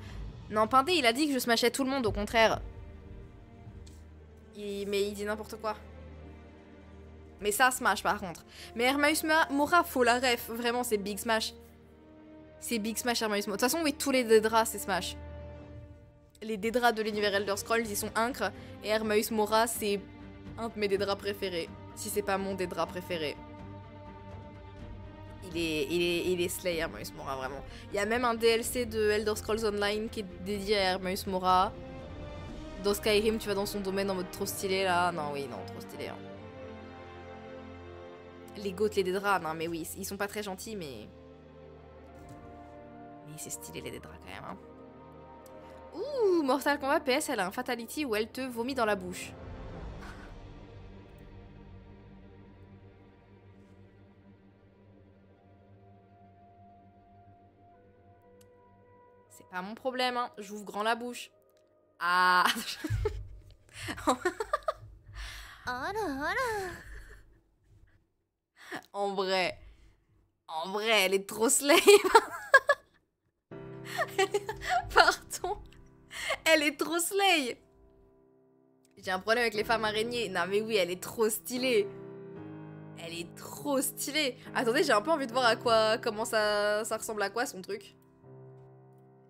Non, Pindé, il a dit que je smashais tout le monde, au contraire. Mais il dit n'importe quoi. Mais ça, Smash, par contre. Mais Hermaeus Mora, faut la ref. Vraiment, c'est Big Smash. C'est Big Smash, Hermaeus Mora. De toute façon, oui, tous les Dédras, c'est Smash. Les Dédras de l'univers Elder Scrolls, ils sont incres. Et Hermaeus Mora, c'est un de mes Dédras préférés. Si c'est pas mon Dédra préféré. Il est slay, Hermaeus Mora, vraiment. Il y a même un DLC de Elder Scrolls Online qui est dédié à Hermaeus Mora. Dans Skyrim, tu vas dans son domaine en mode trop stylé, là. Non, oui, non, trop stylé. Hein. Les goths, les Dédras, non, mais oui, ils sont pas très gentils, mais... Mais c'est stylé, les Dédras, quand même, hein. Ouh, Mortal Kombat PS, elle a un Fatality où elle te vomit dans la bouche. C'est pas mon problème, hein. J'ouvre grand la bouche. Ah. En vrai, elle est trop slave. Pardon. Elle est trop slay. J'ai un problème avec les femmes araignées. Non mais oui, elle est trop stylée. Elle est trop stylée. Attendez, j'ai un peu envie de voir à quoi, comment ça ressemble à quoi son truc.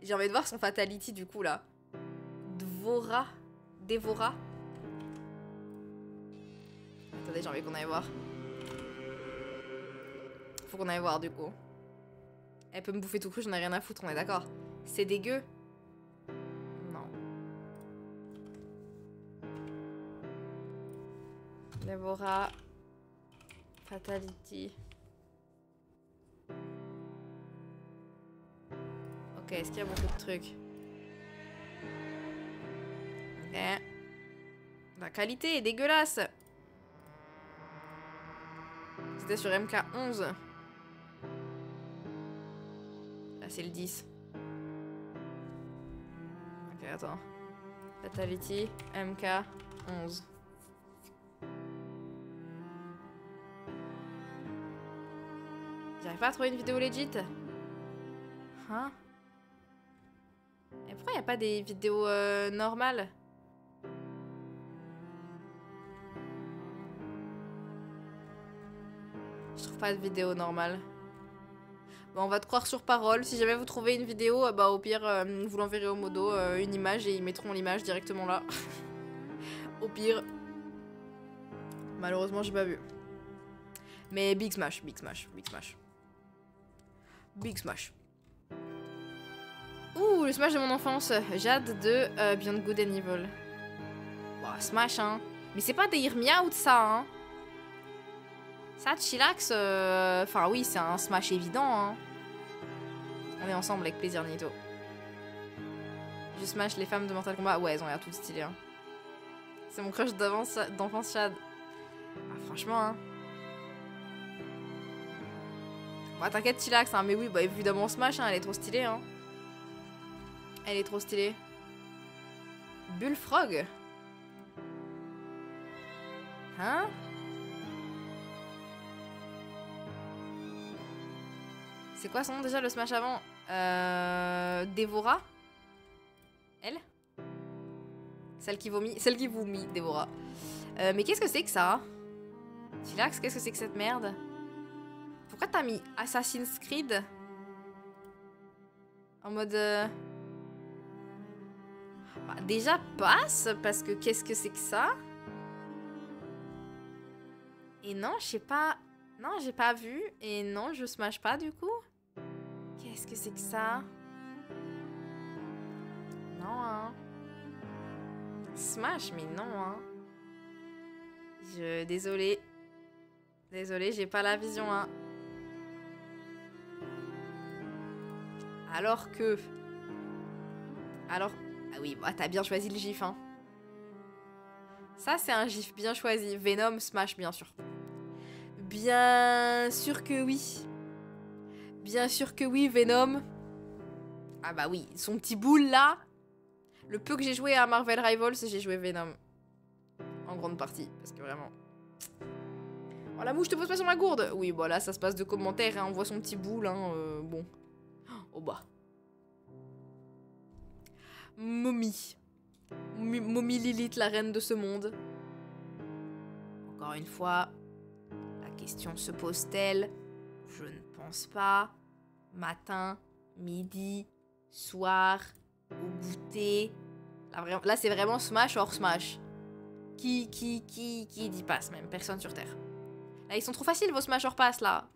J'ai envie de voir son fatality du coup là. Dévora. Attendez, j'ai envie qu'on aille voir. Faut qu'on aille voir du coup. Elle peut me bouffer tout cru, j'en ai rien à foutre, on est d'accord. C'est dégueu. Non. Dévora. Fatality. Ok, est-ce qu'il y a beaucoup de trucs? Ok. La qualité est dégueulasse. C'était sur MK11. Là, c'est le 10. Ok, attends. Fatality, MK11. J'arrive pas à trouver une vidéo legit. Hein? Et pourquoi y a pas des vidéos normales? Je trouve pas de vidéo normale. Bon, on va te croire sur parole. Si jamais vous trouvez une vidéo, bah au pire, vous l'enverrez au modo, une image, et ils mettront l'image directement là. Au pire. Malheureusement, j'ai pas vu. Mais Big Smash. Ouh, le Smash de mon enfance. Jade de Beyond Good and Evil. Wow, Smash, hein. Mais c'est pas des Hear Me Out, ça, hein. Ça, Chillax, enfin oui, c'est un Smash évident, hein. On est ensemble avec plaisir, Nito. Je smash les femmes de Mortal Kombat. Ouais, elles ont l'air toutes stylées, hein. C'est mon crush d'enfance, Chad. Ah, franchement, hein. Bah, t'inquiète, Chillax, hein. Mais oui, bah évidemment, Smash, hein. Elle est trop stylée, hein. Elle est trop stylée. Bullfrog. Hein? C'est quoi son nom déjà, le Smash avant? Dévora? Elle? Celle qui vomit, Dévora. Mais qu'est-ce que c'est que ça? Chillax, qu'est-ce que c'est que cette merde? Pourquoi t'as mis Assassin's Creed? En mode... Bah, déjà passe, parce que qu'est-ce que c'est que ça? Et non, je sais pas... Non, j'ai pas vu. Et non, je smash pas du coup. Qu'est-ce que c'est que ça? Non, hein. Smash, mais non, hein. Désolée. Désolée, j'ai pas la vision, hein. Alors que... Alors... Ah oui, bah t'as bien choisi le gif, hein. Ça, c'est un gif bien choisi. Venom, Smash, bien sûr. Bien sûr que oui. Bien sûr que oui, Venom. Ah bah oui, son petit boule là. Le peu que j'ai joué à Marvel Rivals, j'ai joué Venom. En grande partie, parce que vraiment... Oh la mouche te pose pas sur ma gourde. Oui, bon là, ça se passe de commentaires, hein. On voit son petit boule, hein. Bon. Oh bah. Mommy. Mommy Lilith, la reine de ce monde. Encore une fois... La question se pose-t-elle? Je ne pense pas. Matin, midi, soir, au goûter. Là c'est vraiment Smash hors Smash. Qui dit passe même? Personne sur Terre. Là, ils sont trop faciles vos Smash hors passe là.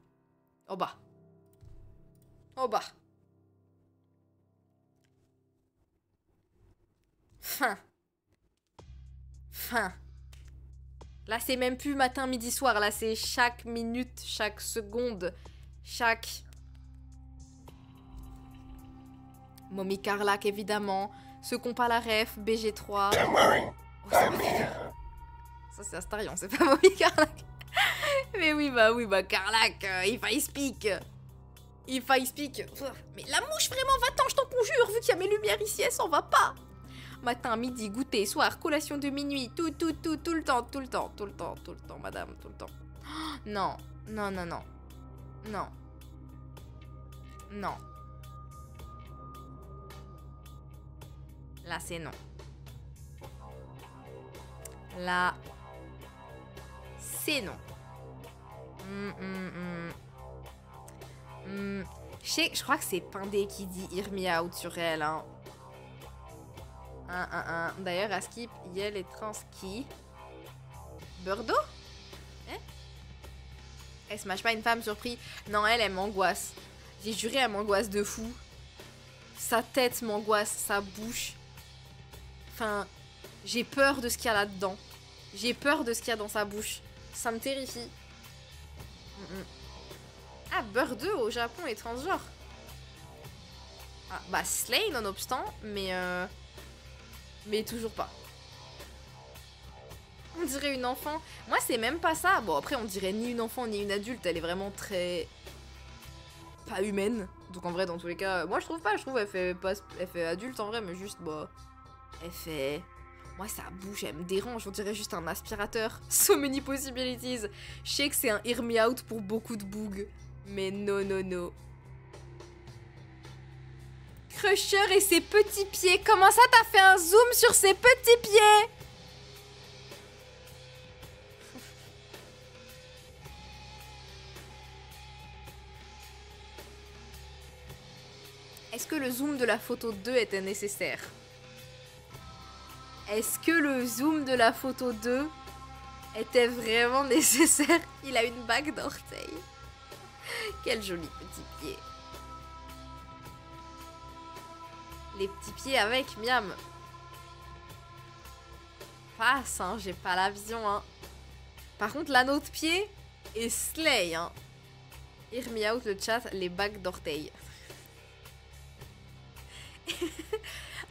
Oh bah. Oh bah. Fin. Là, c'est même plus matin, midi, soir. Là, c'est chaque minute, chaque seconde, chaque... Mommy Carlac, évidemment. Ceux qui n'ont pas la ref, BG3. Oh, ça, c'est Astarion, c'est pas Mommy Carlac. Mais oui, bah, Carlac, if I speak. If I speak. Mais la mouche, vraiment, va-t'en, je t'en conjure. Vu qu'il y a mes lumières ici, elle s'en va pas. Matin, midi, goûter, soir, collation de minuit, tout le temps, madame, tout le temps. Oh, non. Là, c'est non. Là, c'est non. Je crois que c'est Pindé qui dit Hear me out sur elle, hein. D'ailleurs, à Skip, Yel est transki. Birdo? Hein? Elle smash pas une femme surpris. Non, elle m'angoisse. J'ai juré, elle m'angoisse de fou. Sa tête m'angoisse, sa bouche. Enfin, j'ai peur de ce qu'il y a là-dedans. J'ai peur de ce qu'il y a dans sa bouche. Ça me terrifie. Ah, Birdo au Japon est transgenre. Ah, bah, Slay nonobstant, mais toujours pas. On dirait une enfant. Moi, c'est même pas ça. Bon, après, on dirait ni une enfant ni une adulte. Elle est vraiment très... pas humaine. Donc, en vrai, dans tous les cas... Moi, je trouve pas. Je trouve elle fait adulte, en vrai. Mais juste, bah... Elle fait... Moi, sa bouche, elle me dérange. On dirait juste un aspirateur. So many possibilities. Je sais que c'est un hear me out pour beaucoup de bougs. Mais no. Crusher et ses petits pieds. Comment ça, t'as fait un zoom sur ses petits pieds? Est-ce que le zoom de la photo 2 était nécessaire? Est-ce que le zoom de la photo 2 était vraiment nécessaire? Il a une bague d'orteil. Quel joli petit pied. Les petits pieds avec, miam. Passe, hein, j'ai pas la vision, hein. Par contre, l'anneau de pied est slay, hein. Hear me out le chat, les bagues d'orteil.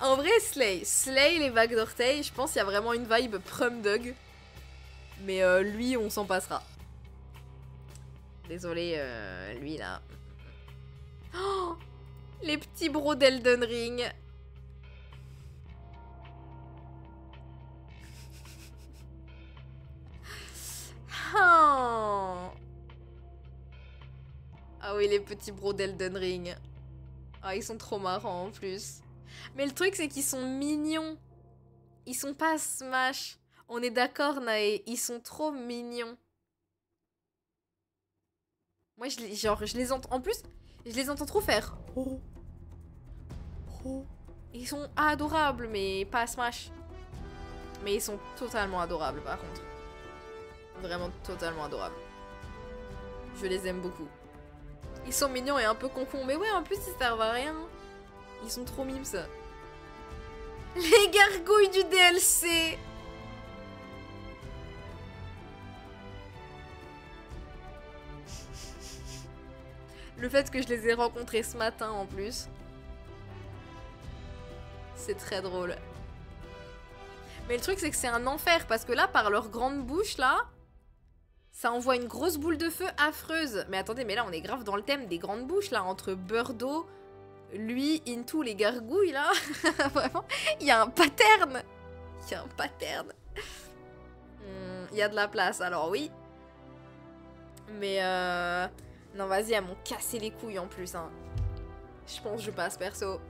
En vrai, slay. Slay les bagues d'orteil, je pense qu'il y a vraiment une vibe prum dog. Mais lui, on s'en passera. Désolé, lui là. Oh, les petits bros d'Elden Ring. Oh. Ah oui, les petits bros d'Elden Ring. Ah, ils sont trop marrants en plus. Mais le truc, c'est qu'ils sont mignons. Ils sont pas smash. On est d'accord, Nae. Ils sont trop mignons. Moi, je les entends... En plus, je les entends trop faire. Oh. Oh. Ils sont adorables, mais pas smash. Mais ils sont totalement adorables, par contre. Vraiment totalement adorables. Je les aime beaucoup. Ils sont mignons et un peu concons. Mais ouais, en plus, ils servent à rien. Ils sont trop mimes, ça. Les gargouilles du DLC. Le fait que je les ai rencontrés ce matin, en plus. C'est très drôle. Mais le truc, c'est que c'est un enfer. Parce que là, par leur grande bouche, là... Ça envoie une grosse boule de feu affreuse. Mais attendez, mais là, on est grave dans le thème des grandes bouches, là. Entre Birdo, lui, Into, les gargouilles, là. Vraiment, il y a un pattern. Il y a un pattern. Il y a de la place, alors oui. Mais non, vas-y, elles m'ont cassé les couilles, en plus, hein. Je pense que je passe, perso.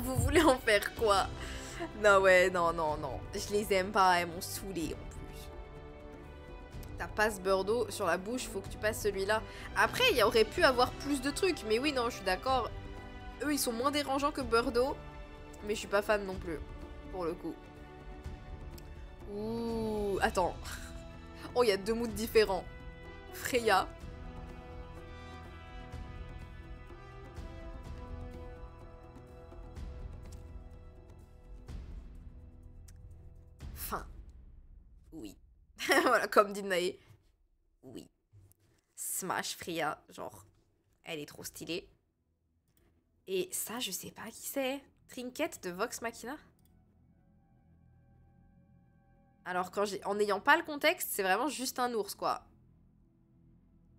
Vous voulez en faire quoi? Non, ouais, non. Je les aime pas, elles m'ont saoulé en plus. T'as pas ce Birdo sur la bouche, faut que tu passes celui-là. Après, il y aurait pu avoir plus de trucs, mais oui, non, je suis d'accord. Eux, ils sont moins dérangeants que Birdo, mais je suis pas fan non plus, pour le coup. Ouh, attends. Oh, il y a deux moods différents. Freya. Enfin. Oui. Voilà, comme dit Nae. Oui. Smash Freya, genre, elle est trop stylée. Et ça, je sais pas qui c'est. Trinket de Vox Machina. Alors, en n'ayant pas le contexte, c'est vraiment juste un ours, quoi.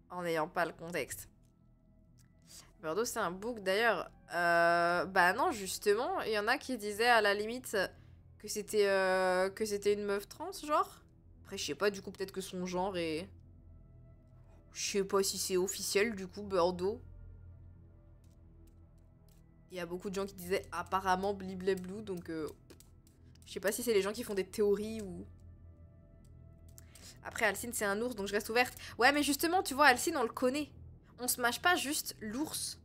En n'ayant pas le contexte. Bordeaux, c'est un bouc, d'ailleurs. Bah non, justement, il y en a qui disaient à la limite que c'était une meuf trans, genre. Après, je sais pas, du coup, peut-être que son genre est... Je sais pas si c'est officiel, du coup, Bordeaux. Il y a beaucoup de gens qui disaient apparemment blibleblou, donc... Je sais pas si c'est les gens qui font des théories ou... Après, Alcine, c'est un ours, donc je reste ouverte. Ouais, mais justement, tu vois, Alcine, on le connaît. On smash pas juste l'ours.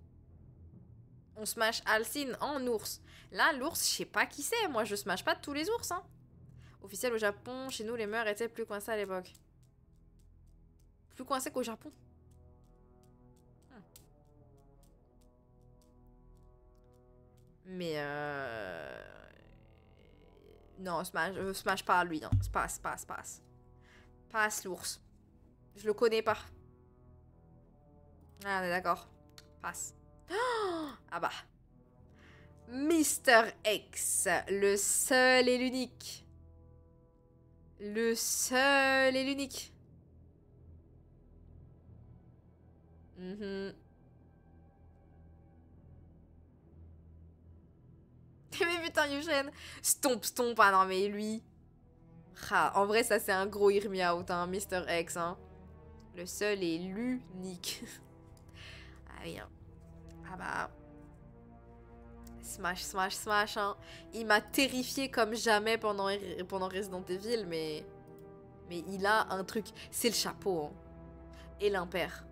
On smash Alcine en ours. Là, l'ours, je sais pas qui c'est. Moi, je smash pas tous les ours, hein. Officiel au Japon, chez nous, les mœurs étaient plus coincées à l'époque. Plus coincées qu'au Japon. Mais non, smash pas lui, hein. Passe. Passe l'ours. Je le connais pas. Ah, on est d'accord. Passe. Oh, ah bah. Mister X, le seul et l'unique. Le seul et l'unique. Mais putain, Yushen. Stomp. Ah non, mais lui. Ah, en vrai, ça, c'est un gros hear me out, hein, Mister X, hein. Le seul et l'unique. Ah oui, hein. Ah bah. Smash, hein. Il m'a terrifié comme jamais pendant Resident Evil, mais il a un truc. C'est le chapeau, hein. Et l'impair.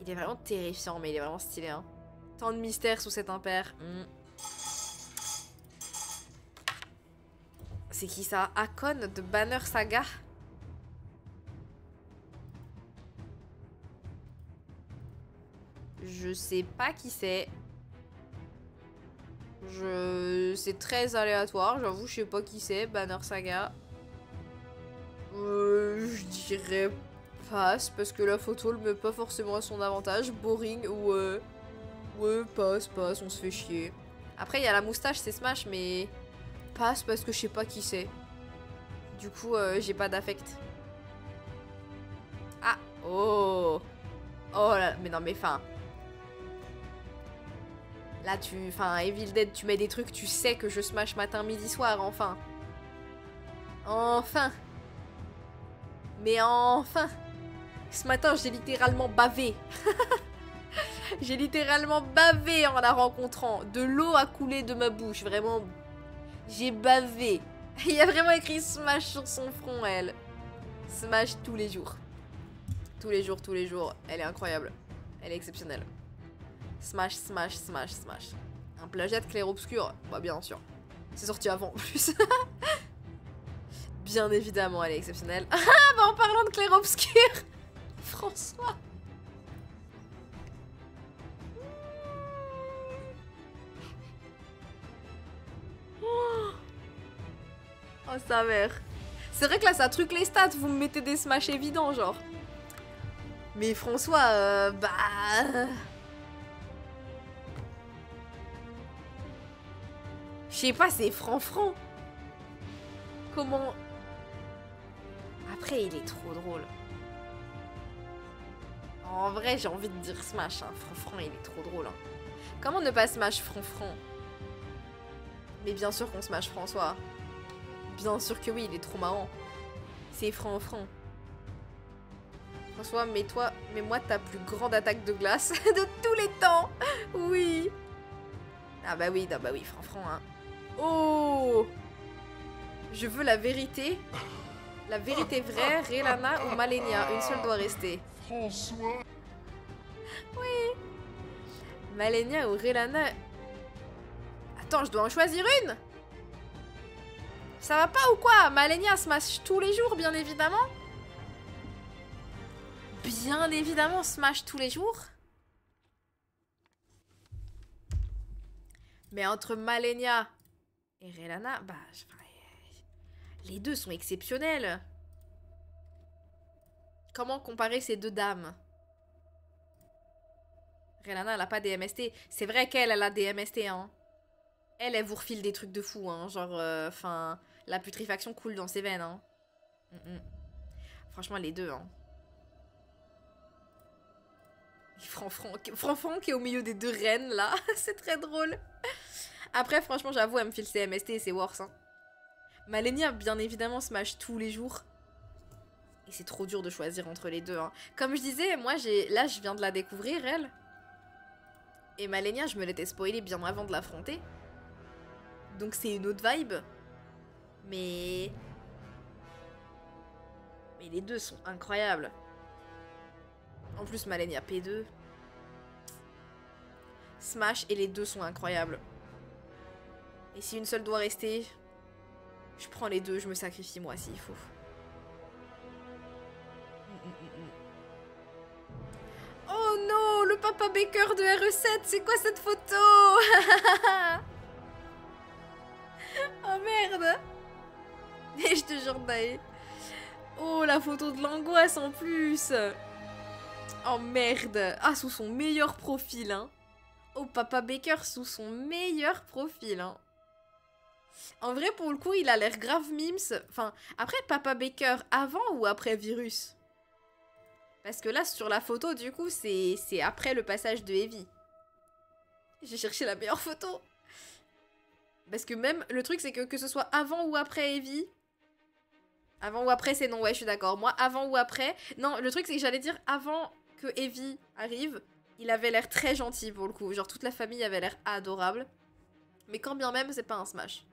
Il est vraiment terrifiant, mais il est vraiment stylé, hein. Tant de mystères sous cet impair. C'est qui ça? Akon de Banner Saga? Je sais pas qui c'est. C'est très aléatoire, j'avoue, je sais pas qui c'est, Banner Saga. Je dirais passe, parce que la photo le met pas forcément à son avantage. Boring, ouais, passe, on se fait chier. Après, il y a la moustache, c'est Smash, mais passe parce que je sais pas qui c'est. Du coup, j'ai pas d'affect. Ah, oh là, mais non, mais fin. Là, Evil Dead, tu mets des trucs, tu sais que je smash matin, midi, soir, enfin. Enfin. Mais enfin. Ce matin, j'ai littéralement bavé. J'ai littéralement bavé en la rencontrant. De l'eau a coulé de ma bouche, vraiment. J'ai bavé. Il y a vraiment écrit Smash sur son front, elle. Smash tous les jours. Tous les jours. Elle est incroyable. Elle est exceptionnelle. Smash. Un plagiat de Clair-Obscur. Bah bien sûr. C'est sorti avant en plus. Bien évidemment, elle est exceptionnelle. Ah bah en parlant de Clair-Obscur, François. Oh sa mère. C'est vrai que là ça truc les stats, vous me mettez des smash évidents genre. Mais François, bah... Je sais pas, c'est franc. Comment... Après, il est trop drôle. En vrai, j'ai envie de dire smash, hein. Franc, il est trop drôle. Hein. Comment ne pas smash franc? Mais bien sûr qu'on smash François. Bien sûr que oui, il est trop marrant. C'est franc. François, mets-moi ta plus grande attaque de glace de tous les temps. Oui. Ah bah oui, franc, hein. Oh. Je veux la vérité. La vérité vraie, Relana ou Malenia. Une seule doit rester. François. Oui. Malenia ou Relana. Attends, je dois en choisir une. Ça va pas ou quoi? Malenia smash tous les jours, bien évidemment. bien évidemment Smash tous les jours. Mais entre Malenia et Relana, bah, les deux sont exceptionnels. Comment comparer ces deux dames? Relana, elle a pas des MST. C'est vrai qu'elle, elle a des MST, hein. Elle vous refile des trucs de fou, hein. Genre, enfin, la putréfaction coule dans ses veines, hein. Franchement, les deux, hein. Franfran qui est au milieu des deux reines, là. C'est très drôle. Après, franchement, j'avoue, elle me file ses MST et c'est worse, hein. Malenia, bien évidemment, Smash tous les jours. Et c'est trop dur de choisir entre les deux, hein. Comme je disais, moi, là, je viens de la découvrir, elle. Et Malenia, je me l'étais spoilé bien avant de l'affronter. Donc c'est une autre vibe. Mais les deux sont incroyables. En plus, Malenia P2. Smash et les deux sont incroyables. Et si une seule doit rester, je prends les deux, je me sacrifie moi s'il faut. Oh non, le Papa Baker de RE7, c'est quoi cette photo? Oh merde. Et je te jure d'ailleurs. Oh, la photo de l'angoisse en plus. Oh merde. Ah, sous son meilleur profil, hein. Oh, Papa Baker sous son meilleur profil, hein. En vrai, pour le coup, il a l'air grave mims. Enfin, après, Papa Baker, avant ou après Virus? Parce que là, sur la photo, du coup, c'est après le passage de Evie. J'ai cherché la meilleure photo. Parce que même, le truc, c'est que ce soit avant ou après Evie... Avant ou après, c'est non, ouais, je suis d'accord. Moi, avant ou après... Non, le truc, c'est que j'allais dire avant que Evie arrive, il avait l'air très gentil, pour le coup. Genre, toute la famille avait l'air adorable. Mais quand bien même, c'est pas un Smash.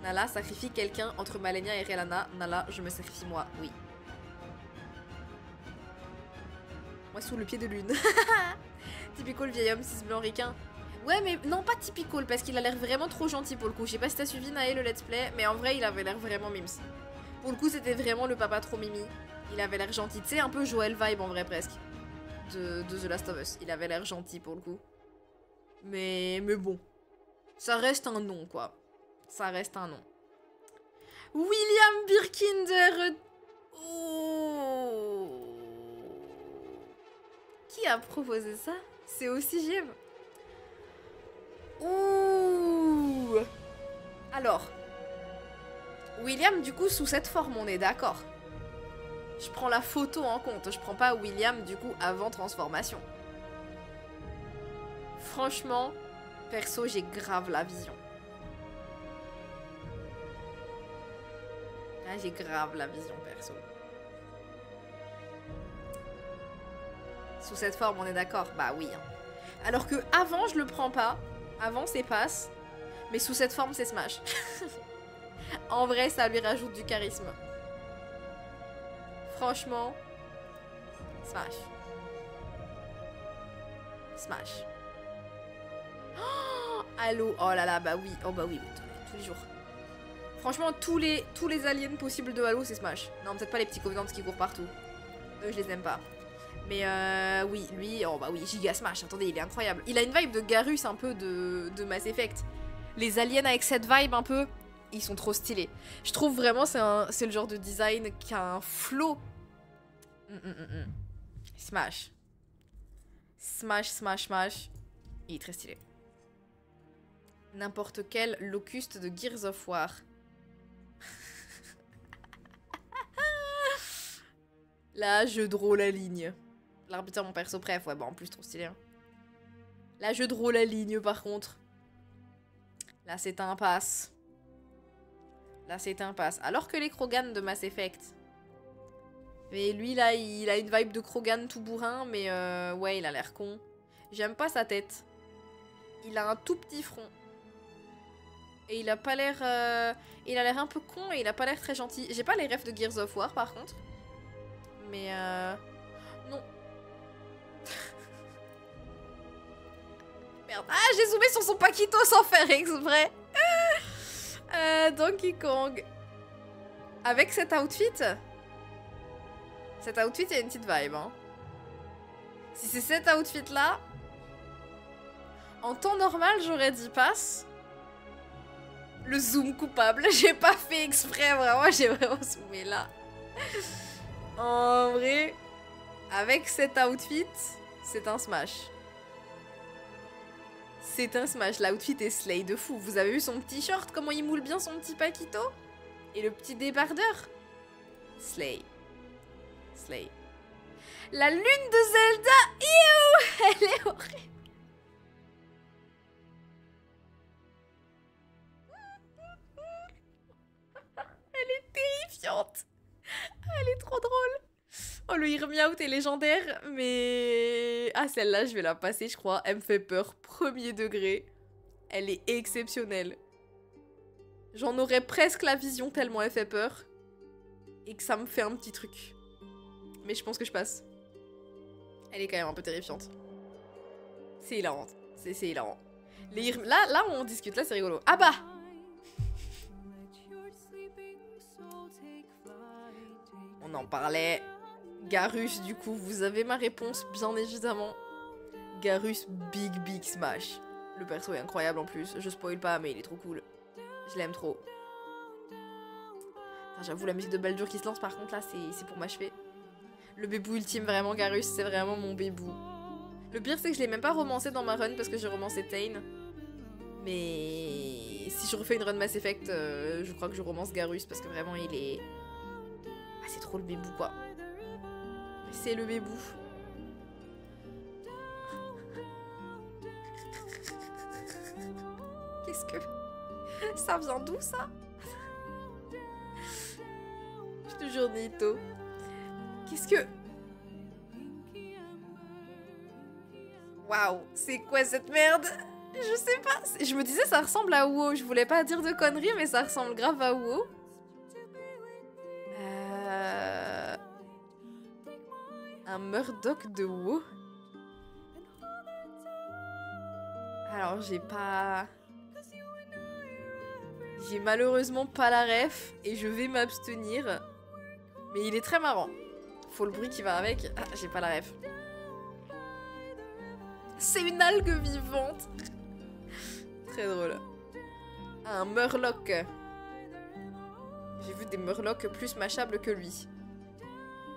Nala sacrifie quelqu'un entre Malenia et Relana. Nala, je me sacrifie moi, oui. Moi, sous le pied de lune. Typical vieil homme, 6 blanc ricain. Ouais, mais non, pas typical, parce qu'il a l'air vraiment trop gentil pour le coup. Je sais pas si t'as suivi Nae le let's play, mais en vrai, il avait l'air vraiment mims. Pour le coup, c'était vraiment le papa trop mimi. Il avait l'air gentil. Tu sais, un peu Joël vibe en vrai, presque. De The Last of Us. Il avait l'air gentil pour le coup. Mais bon. Ça reste un nom, quoi. Ça reste un nom. William Birkinder. Oh. Qui a proposé ça? C'est aussi Gem. Ouh. Alors, William, du coup, sous cette forme, on est d'accord. Je prends la photo en compte. Je prends pas William, du coup, avant transformation. Franchement, perso, j'ai grave la vision. Là, j'ai grave la vision, perso. Sous cette forme, on est d'accord? Bah oui. Hein. Alors que avant, je le prends pas. Avant, c'est passe. Mais sous cette forme, c'est Smash. En vrai, ça lui rajoute du charisme. Franchement, Smash. Smash. Oh, allô. Oh là là, bah oui. Oh bah oui, tous les jours. Franchement, tous les aliens possibles de Halo, c'est Smash. Non, peut-être pas les petits Covenants qui courent partout. Eux, je les aime pas. Mais oui, lui, oh bah oui, Giga Smash, attendez, il est incroyable. Il a une vibe de Garrus un peu de Mass Effect. Les aliens avec cette vibe un peu, ils sont trop stylés. Je trouve vraiment c'est le genre de design qui a un flow. Smash. Smash, smash, smash. Il est très stylé. N'importe quel locuste de Gears of War. Là, jeu de rôle à ligne. L'arbitre, mon perso, bref, ouais, bon, en plus, trop stylé. Hein. Là, jeu de rôle à ligne, par contre. Là, c'est un pass. Là, c'est un pass. Alors que les Krogan de Mass Effect. Mais lui, là, il a une vibe de Krogan tout bourrin, mais ouais, il a l'air con. J'aime pas sa tête. Il a un tout petit front. Et il a pas l'air... il a l'air un peu con et il a pas l'air très gentil. J'ai pas les refs de Gears of War, par contre. Mais non. Merde. Ah, j'ai zoomé sur son Paquito sans faire exprès. Donkey Kong. Avec cet outfit, Cet outfit, il y a une petite vibe, hein. Si c'est cet outfit-là, en temps normal, j'aurais dit passe. Le zoom coupable, j'ai pas fait exprès, vraiment, j'ai vraiment zoomé là. En vrai, avec cet outfit, c'est un smash. C'est un smash, l'outfit est slay de fou. Vous avez vu son petit short, comment il moule bien son petit paquito? Et le petit débardeur? Slay. Slay. La lune de Zelda, ew, elle est horrible. Elle est terrifiante. Elle est trop drôle. Oh, le Hear Me Out est légendaire, mais... Ah, celle-là, je vais la passer, je crois. Elle me fait peur, premier degré. Elle est exceptionnelle. J'en aurais presque la vision tellement elle fait peur. Et que ça me fait un petit truc. Mais je pense que je passe. Elle est quand même un peu terrifiante. C'est hilarant. C'est hilarant. Là, on discute, là, c'est rigolo. Ah bah! On en parlait. Garrus, du coup, vous avez ma réponse, bien évidemment. Garrus, big smash. Le perso est incroyable en plus. Je spoil pas, mais il est trop cool. Je l'aime trop. J'avoue, la musique de Baldur qui se lance, par contre, là, c'est pour m'achever. Le bébou ultime, vraiment, Garrus, c'est vraiment mon bébou. Le pire, c'est que je l'ai même pas romancé dans ma run parce que j'ai romancé Tain. Mais si je refais une run Mass Effect, je crois que je romance Garrus parce que vraiment, il est... Ah, c'est trop le bébou, quoi. C'est le bébou. Qu'est-ce que... Ça vient d'où, ça? Je te jure, Nito. Qu'est-ce que... Waouh, c'est quoi cette merde? Je sais pas. Je me disais, ça ressemble à WoW. Je voulais pas dire de conneries, mais ça ressemble grave à WoW. Un Murdoch de WoW. Alors, j'ai malheureusement pas la ref et je vais m'abstenir. Mais il est très marrant. Faut le bruit qui va avec. Ah, j'ai pas la ref. C'est une algue vivante. Très drôle. Un Murloc. J'ai vu des Murlocs plus mâchables que lui.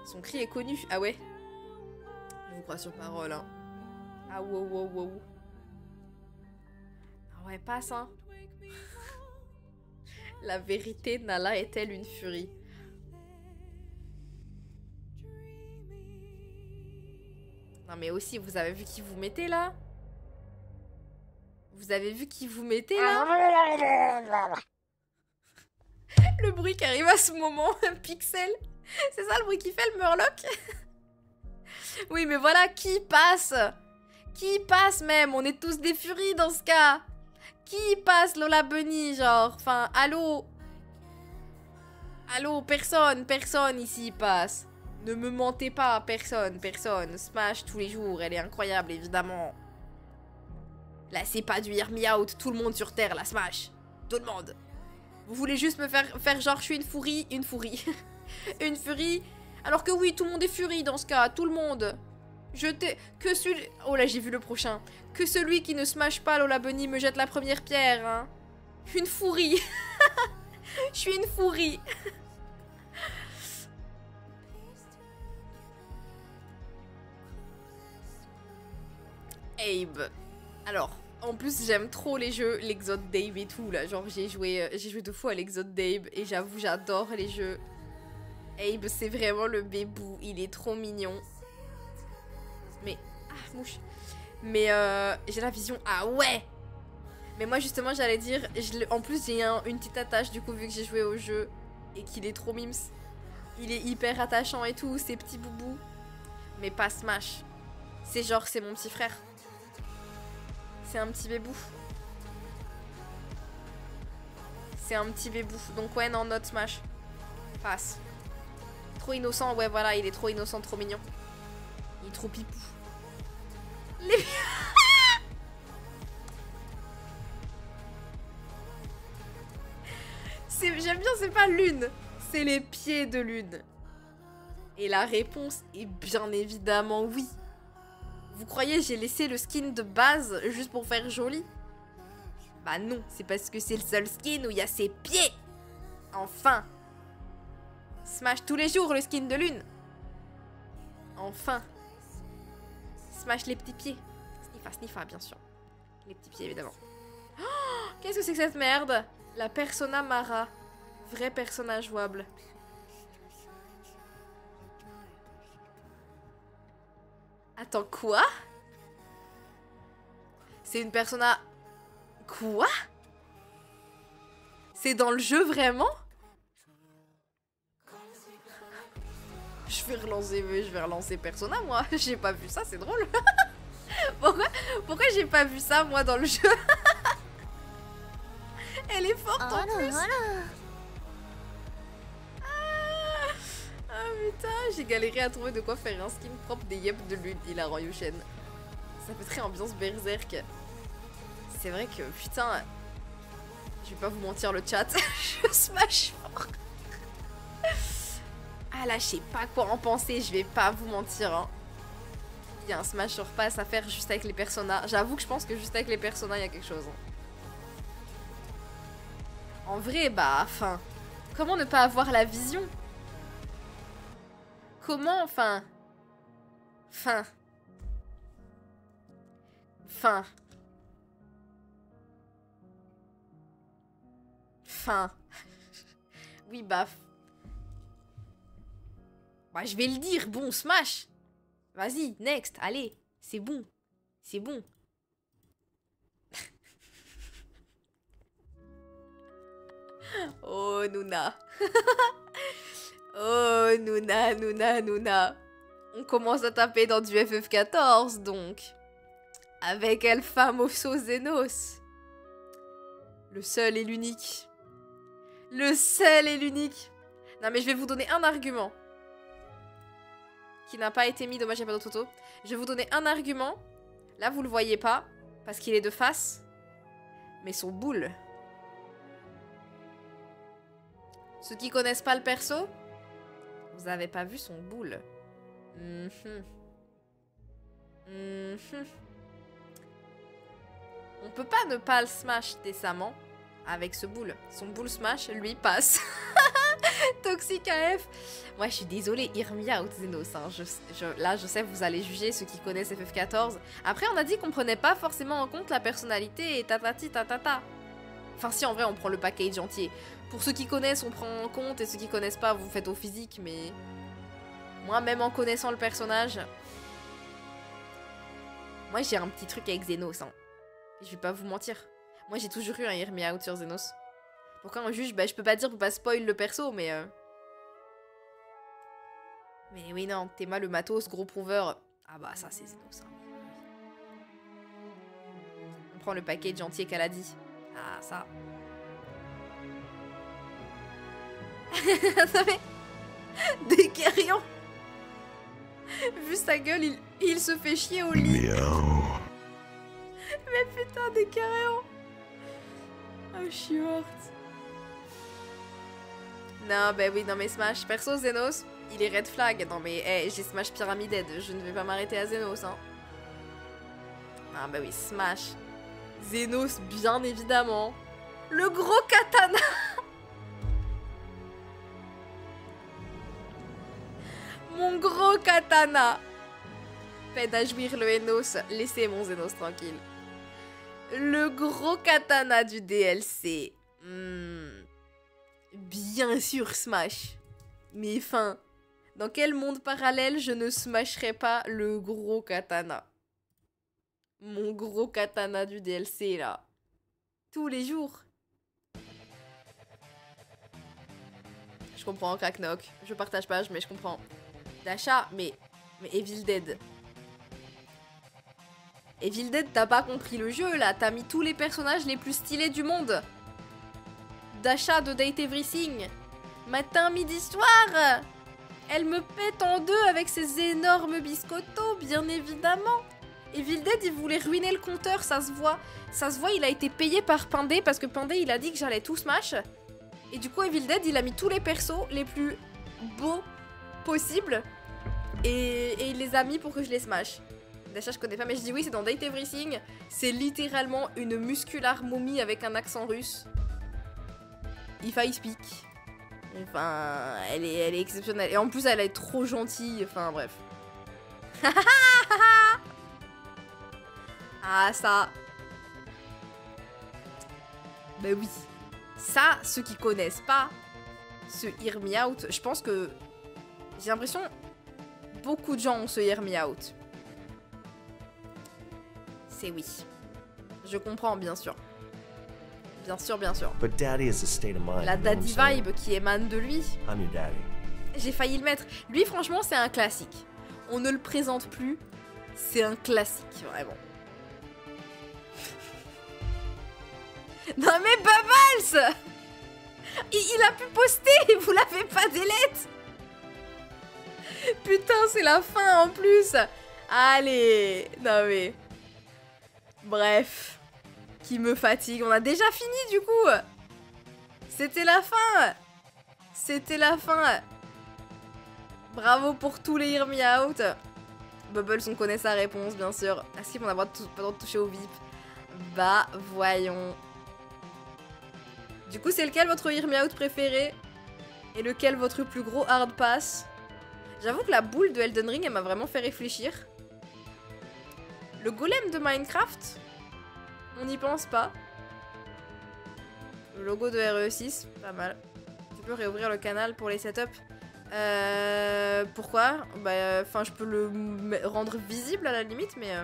Son cri est connu. Ah ouais? Je vous crois sur parole, hein. Ah wow. Ah ouais, passe, hein. La vérité, Nala est-elle une furie? Non mais aussi, vous avez vu qui vous mettez là? Vous avez vu qui vous mettez là? Le bruit qui arrive à ce moment, un pixel. C'est ça le bruit qui fait le Murloc? Oui mais voilà, qui passe? Qui passe même? On est tous des furies dans ce cas. Qui passe Lola Bunny, genre? Enfin, allô? Allô, personne ici passe. Ne me mentez pas, personne. Smash tous les jours, elle est incroyable, évidemment. Là, c'est pas du Hear Me Out, tout le monde sur Terre, la Smash. Tout le monde. Vous voulez juste me faire genre, je suis une furie. Une furie. Alors que oui, tout le monde est furie dans ce cas, tout le monde. Que celui... Oh là, j'ai vu le prochain. Que celui qui ne smash pas Lola Bunny me jette la première pierre, hein. Une furie. Je suis une furie. Abe. Alors, en plus, j'aime trop les jeux, l'Exode d'Abe et tout, là. Genre, j'ai joué de fou à l'Exode d'Abe et j'avoue, j'adore les jeux. Abe, c'est vraiment le bébou. Il est trop mignon. Mais... Ah, mouche. Mais j'ai la vision... Ah ouais. Mais moi, justement, j'allais dire... En plus, j'ai une petite attache, du coup, vu que j'ai joué au jeu. Et qu'il est trop mims. Il est hyper attachant et tout, ces petits boubous. Mais pas Smash. C'est genre, c'est mon petit frère. C'est un petit bébou. C'est un petit bébou. Donc ouais, non, not Smash. Passe. Trop innocent, ouais, voilà, il est trop innocent, trop mignon. Il est trop pipou. Les... J'aime bien, c'est pas Lune. C'est les pieds de Lune. Et la réponse est bien évidemment oui. Vous croyez j'ai laissé le skin de base juste pour faire joli? Bah non, c'est parce que c'est le seul skin où il y a ses pieds. Enfin. Smash tous les jours le skin de lune. Enfin. Smash les petits pieds. Sniffa, sniffa, bien sûr. Les petits pieds, évidemment. Oh, qu'est-ce que c'est que cette merde? La Persona Mara. Vrai personnage jouable. Attends, quoi? C'est une persona... Quoi? C'est dans le jeu, vraiment? Je vais relancer Persona, moi. J'ai pas vu ça, c'est drôle. Pourquoi j'ai pas vu ça, moi, dans le jeu? Elle est forte en plus. Ah putain, j'ai galéré à trouver de quoi faire un skin propre des yep de lune. Il a rend Yushen. Ça fait très ambiance berserk. C'est vrai que, putain... Je vais pas vous mentir, le chat. Je smash fort. Ah là, je sais pas quoi en penser, je vais pas vous mentir. Hein. Il y a un smash sur pass à faire juste avec les personnages. J'avoue que je pense que juste avec les personnages, il y a quelque chose. Hein. En vrai, bah, enfin... Comment ne pas avoir la vision? Comment, enfin... Enfin... Oui, bah... Bah, je vais le dire, bon, smash. Vas-y, next, allez. C'est bon. C'est bon. Oh, Nuna. Oh, Nuna, Nuna, Nuna. On commence à taper dans du FF14, donc. Avec El Famoso Zenos. Le seul et l'unique. Le seul et l'unique. Non, mais je vais vous donner un argument. Qui n'a pas été mis, dommage, il n'y a pas d'autre photo. Je vais vous donner un argument. Là, vous le voyez pas, parce qu'il est de face. Mais son boule. Ceux qui connaissent pas le perso, vous avez pas vu son boule. On peut pas ne pas le smash décemment avec ce boule. Son boule smash, lui, passe. Toxic AF. Moi, je suis désolée, hear me out, Zenos. Hein. Là, je sais, vous allez juger ceux qui connaissent FF14. Après, on a dit qu'on prenait pas forcément en compte la personnalité et tatati tatata. Enfin, si, en vrai, on prend le package entier. Pour ceux qui connaissent, on prend en compte, et ceux qui connaissent pas, vous faites au physique, mais... Moi, même en connaissant le personnage... Moi, j'ai un petit truc avec Zenos, hein. Je vais pas vous mentir. Moi, j'ai toujours eu un hear me out sur Zenos. Pourquoi on juge? Bah, je peux pas dire pour pas spoil le perso, mais... Mais oui, non, Théma le matos, gros prouveur. Ah bah, ça, c'est Zenos, hein. On prend le package entier qu'elle a dit. Ah, ça... Des carillons. Vu sa gueule, il se fait chier au lit. Mais putain, des carillons. Oh, je suis morte. Non, bah oui, non mais Smash. Perso, Zenos, il est red flag. Non mais, hey, j'ai Smash Pyramid Head. Je ne vais pas m'arrêter à Zenos, hein. Non, bah oui, Smash. Zenos, bien évidemment. Le gros katana. Mon gros katana. Peine à jouir le Enos. Laissez mon Zenos tranquille. Le gros katana du DLC. Bien sûr Smash. Mais fin. Dans quel monde parallèle je ne smasherai pas le gros katana? Mon gros katana du DLC là. Tous les jours. Je comprends, Cracknock. Je partage pas, mais je comprends. D'achat, mais Evil Dead. Evil Dead, t'as pas compris le jeu là. T'as mis tous les personnages les plus stylés du monde. D'achat de Date Everything. Matin, midi, soir. Elle me pète en deux avec ses énormes biscottos, bien évidemment. Evil Dead, il voulait ruiner le compteur, ça se voit. Ça se voit, il a été payé par Pindé parce que Pindé, il a dit que j'allais tout smash. Et du coup, Evil Dead, il a mis tous les persos les plus beaux possible. Et il les a mis pour que je les smash. D'achat, je connais pas, mais je dis oui, c'est dans Date Everything. C'est littéralement une muscular momie avec un accent russe. If I speak. Enfin, elle est exceptionnelle. Et en plus, elle est trop gentille. Enfin, bref. Ah, ça. Ben oui. Ça, ceux qui connaissent pas ce Hear Me Out, je pense que j'ai l'impression beaucoup de gens ont ce Hear Me Out. C'est oui. Je comprends, bien sûr. Bien sûr, bien sûr. But daddy is a state of mind. La you know what I'm daddy saying? vibe qui émane de lui. I'm your daddy. J'ai failli le mettre. Lui, franchement, c'est un classique. On ne le présente plus. C'est un classique, vraiment. Non mais Bubbles, il a pu poster, vous l'avez pas délette. Putain, c'est la fin en plus. Allez, non mais... Bref, qui me fatigue. On a déjà fini du coup. C'était la fin. C'était la fin. Bravo pour tous les Hear Me Out. Bubbles, on connaît sa réponse, bien sûr. Est-ce qu'ils vont avoir pas le droit de toucher au VIP? Bah, voyons. Du coup, c'est lequel votre Hear Me Out préféré? Et lequel votre plus gros hard pass? J'avoue que la boule de Elden Ring, elle m'a vraiment fait réfléchir. Le golem de Minecraft, on n'y pense pas. Le logo de RE6, pas mal. Tu peux réouvrir le canal pour les setups. Pourquoi? Bah, enfin, je peux le rendre visible à la limite, mais...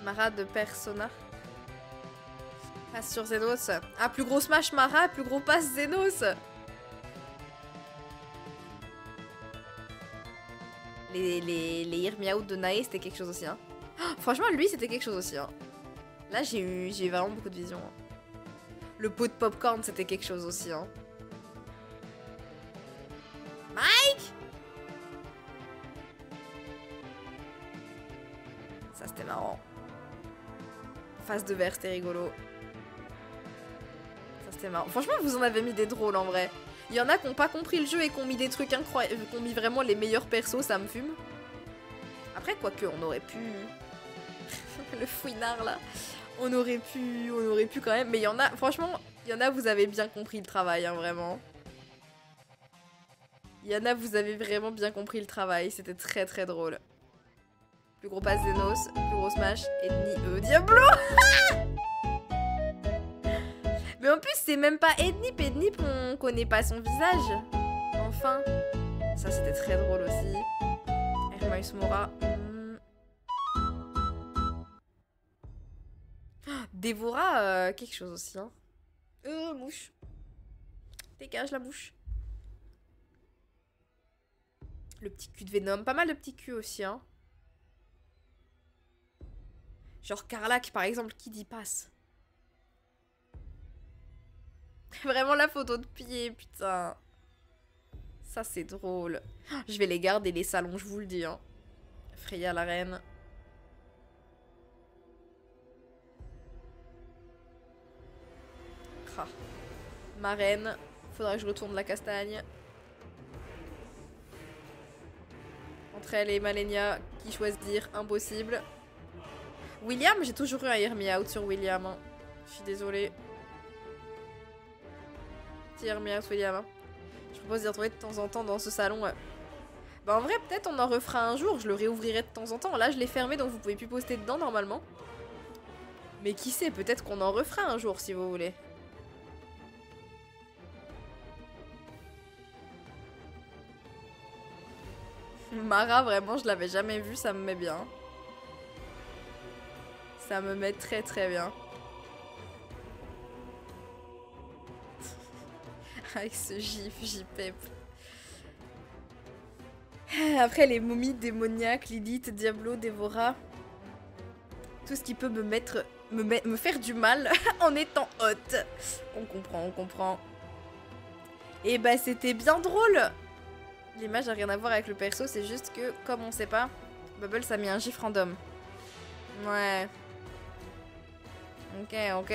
Mara de Persona. Passe sur Zenos. Ah, plus gros smash Mara, plus gros pass Zenos. Les Hear Me Out de Nae, c'était quelque chose aussi. Hein. Oh, franchement, lui, c'était quelque chose aussi. Hein. Là, j'ai eu vraiment beaucoup de vision. Hein. Le pot de popcorn, c'était quelque chose aussi. Hein. Mike! Ça, c'était marrant. Face de verre, c'était rigolo. Ça, c'était marrant. Franchement, vous en avez mis des drôles, en vrai. Il y en a qui n'ont pas compris le jeu et qui ont mis des trucs incroyables, qui ont mis vraiment les meilleurs persos, ça me fume. Après, quoique, on aurait pu... le fouinard, là. On aurait pu quand même. Mais il y en a, franchement, il y en a, vous avez bien compris le travail, hein, vraiment. Il y en a, vous avez vraiment bien compris le travail. C'était très, très drôle. Plus gros pass Zenos, plus gros smash, Ethnie Diablo. Mais en plus, c'est même pas Ednip. Ednip, on connaît pas son visage. Enfin. Ça, c'était très drôle aussi. Hermaeus Mora. Dévora, quelque chose aussi. Hein. Mouche. Dégage la mouche. Le petit cul de Venom. Pas mal de petits culs aussi. Hein. Genre Karlak, par exemple, qui dit passe. Vraiment la photo de pied, putain. Ça, c'est drôle. Je vais les garder, les salons, je vous le dis. Hein. Freya, la reine. Ah. Ma reine. Faudra que je retourne la castagne. Entre elle et Malenia, qui choisir? Impossible. William, j'ai toujours eu un Hear Me Out sur William. Hein. Je suis désolée. Hear Me Out William. Hein. Je propose d'y retrouver de temps en temps dans ce salon. Bah en vrai, peut-être on en refera un jour. Je le réouvrirai de temps en temps. Là, je l'ai fermé, donc vous pouvez plus poster dedans normalement. Mais qui sait, peut-être qu'on en refera un jour si vous voulez. Mara, vraiment, je l'avais jamais vue, ça me met bien. Ça me met très très bien. Avec ce gif, j'y-pep. Après, les momies démoniaques, Lilith, Diablo, Dévora. Tout ce qui peut me faire du mal en étant haute. On comprend, on comprend. Et bah, c'était bien drôle. L'image n'a rien à voir avec le perso, c'est juste que, comme on sait pas, Bubbles a mis un gif random. Ouais. Ok, ok.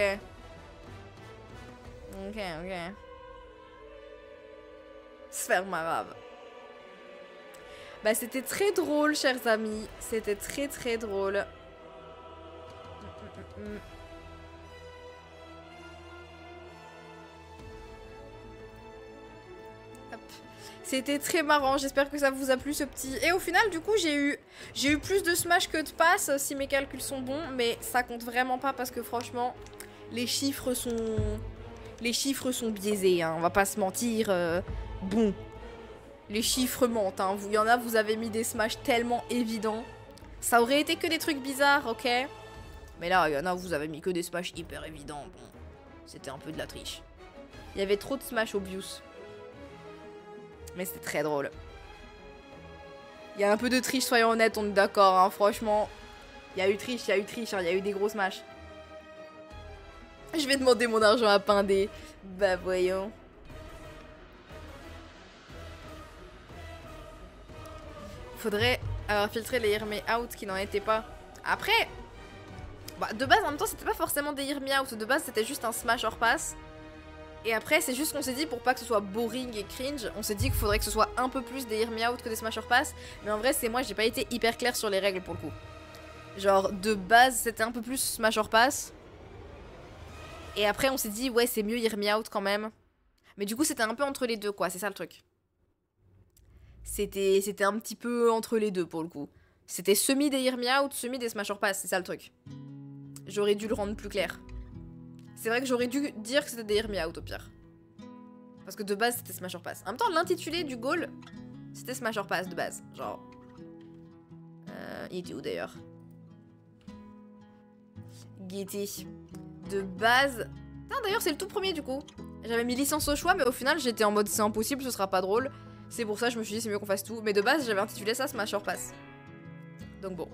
Ok, ok. Sphère marave. Bah c'était très drôle, chers amis. C'était très très drôle. Hop. C'était très marrant, j'espère que ça vous a plu ce petit... Et au final, du coup, j'ai eu plus de smash que de pass, si mes calculs sont bons. Mais ça compte vraiment pas parce que franchement, les chiffres sont biaisés, hein, on va pas se mentir. Bon, les chiffres mentent, hein. Il y en a, vous avez mis des smash tellement évidents. Ça aurait été que des trucs bizarres, ok? Mais là, il y en a, vous avez mis que des smash hyper évidents. Bon, c'était un peu de la triche. Il y avait trop de smash obvious. Mais c'était très drôle. Il y a un peu de triche, soyons honnêtes, on est d'accord, hein, franchement. Il y a eu triche, hein, il y a eu des gros smash. Je vais demander mon argent à Pindé. Bah voyons. Faudrait filtrer les Hear Me Out qui n'en étaient pas. Après, bah, de base en même temps c'était pas forcément des Hear Me Out. De base c'était juste un smash hors pass. Et après c'est juste qu'on s'est dit pour pas que ce soit boring et cringe, on s'est dit qu'il faudrait que ce soit un peu plus des Hear Me Out que des smash hors pass. Mais en vrai c'est moi j'ai pas été hyper clair sur les règles pour le coup. Genre de base c'était un peu plus smash hors pass. Et après on s'est dit ouais c'est mieux Hear Me Out quand même. Mais du coup c'était un peu entre les deux quoi, c'est ça le truc. C'était un petit peu entre les deux pour le coup. C'était semi des Hear Me Out, semi des smash hors pass, c'est ça le truc. J'aurais dû le rendre plus clair. C'est vrai que j'aurais dû dire que c'était des Hear Me Out au pire. Parce que de base c'était smash hors pass. En même temps l'intitulé du goal c'était smash hors pass de base. Genre... il était où d'ailleurs? Gaieté. De base... D'ailleurs c'est le tout premier du coup. J'avais mis licence au choix mais au final j'étais en mode c'est impossible, ce sera pas drôle. C'est pour ça que je me suis dit c'est mieux qu'on fasse tout. Mais de base j'avais intitulé ça smash hors pass. Donc bon.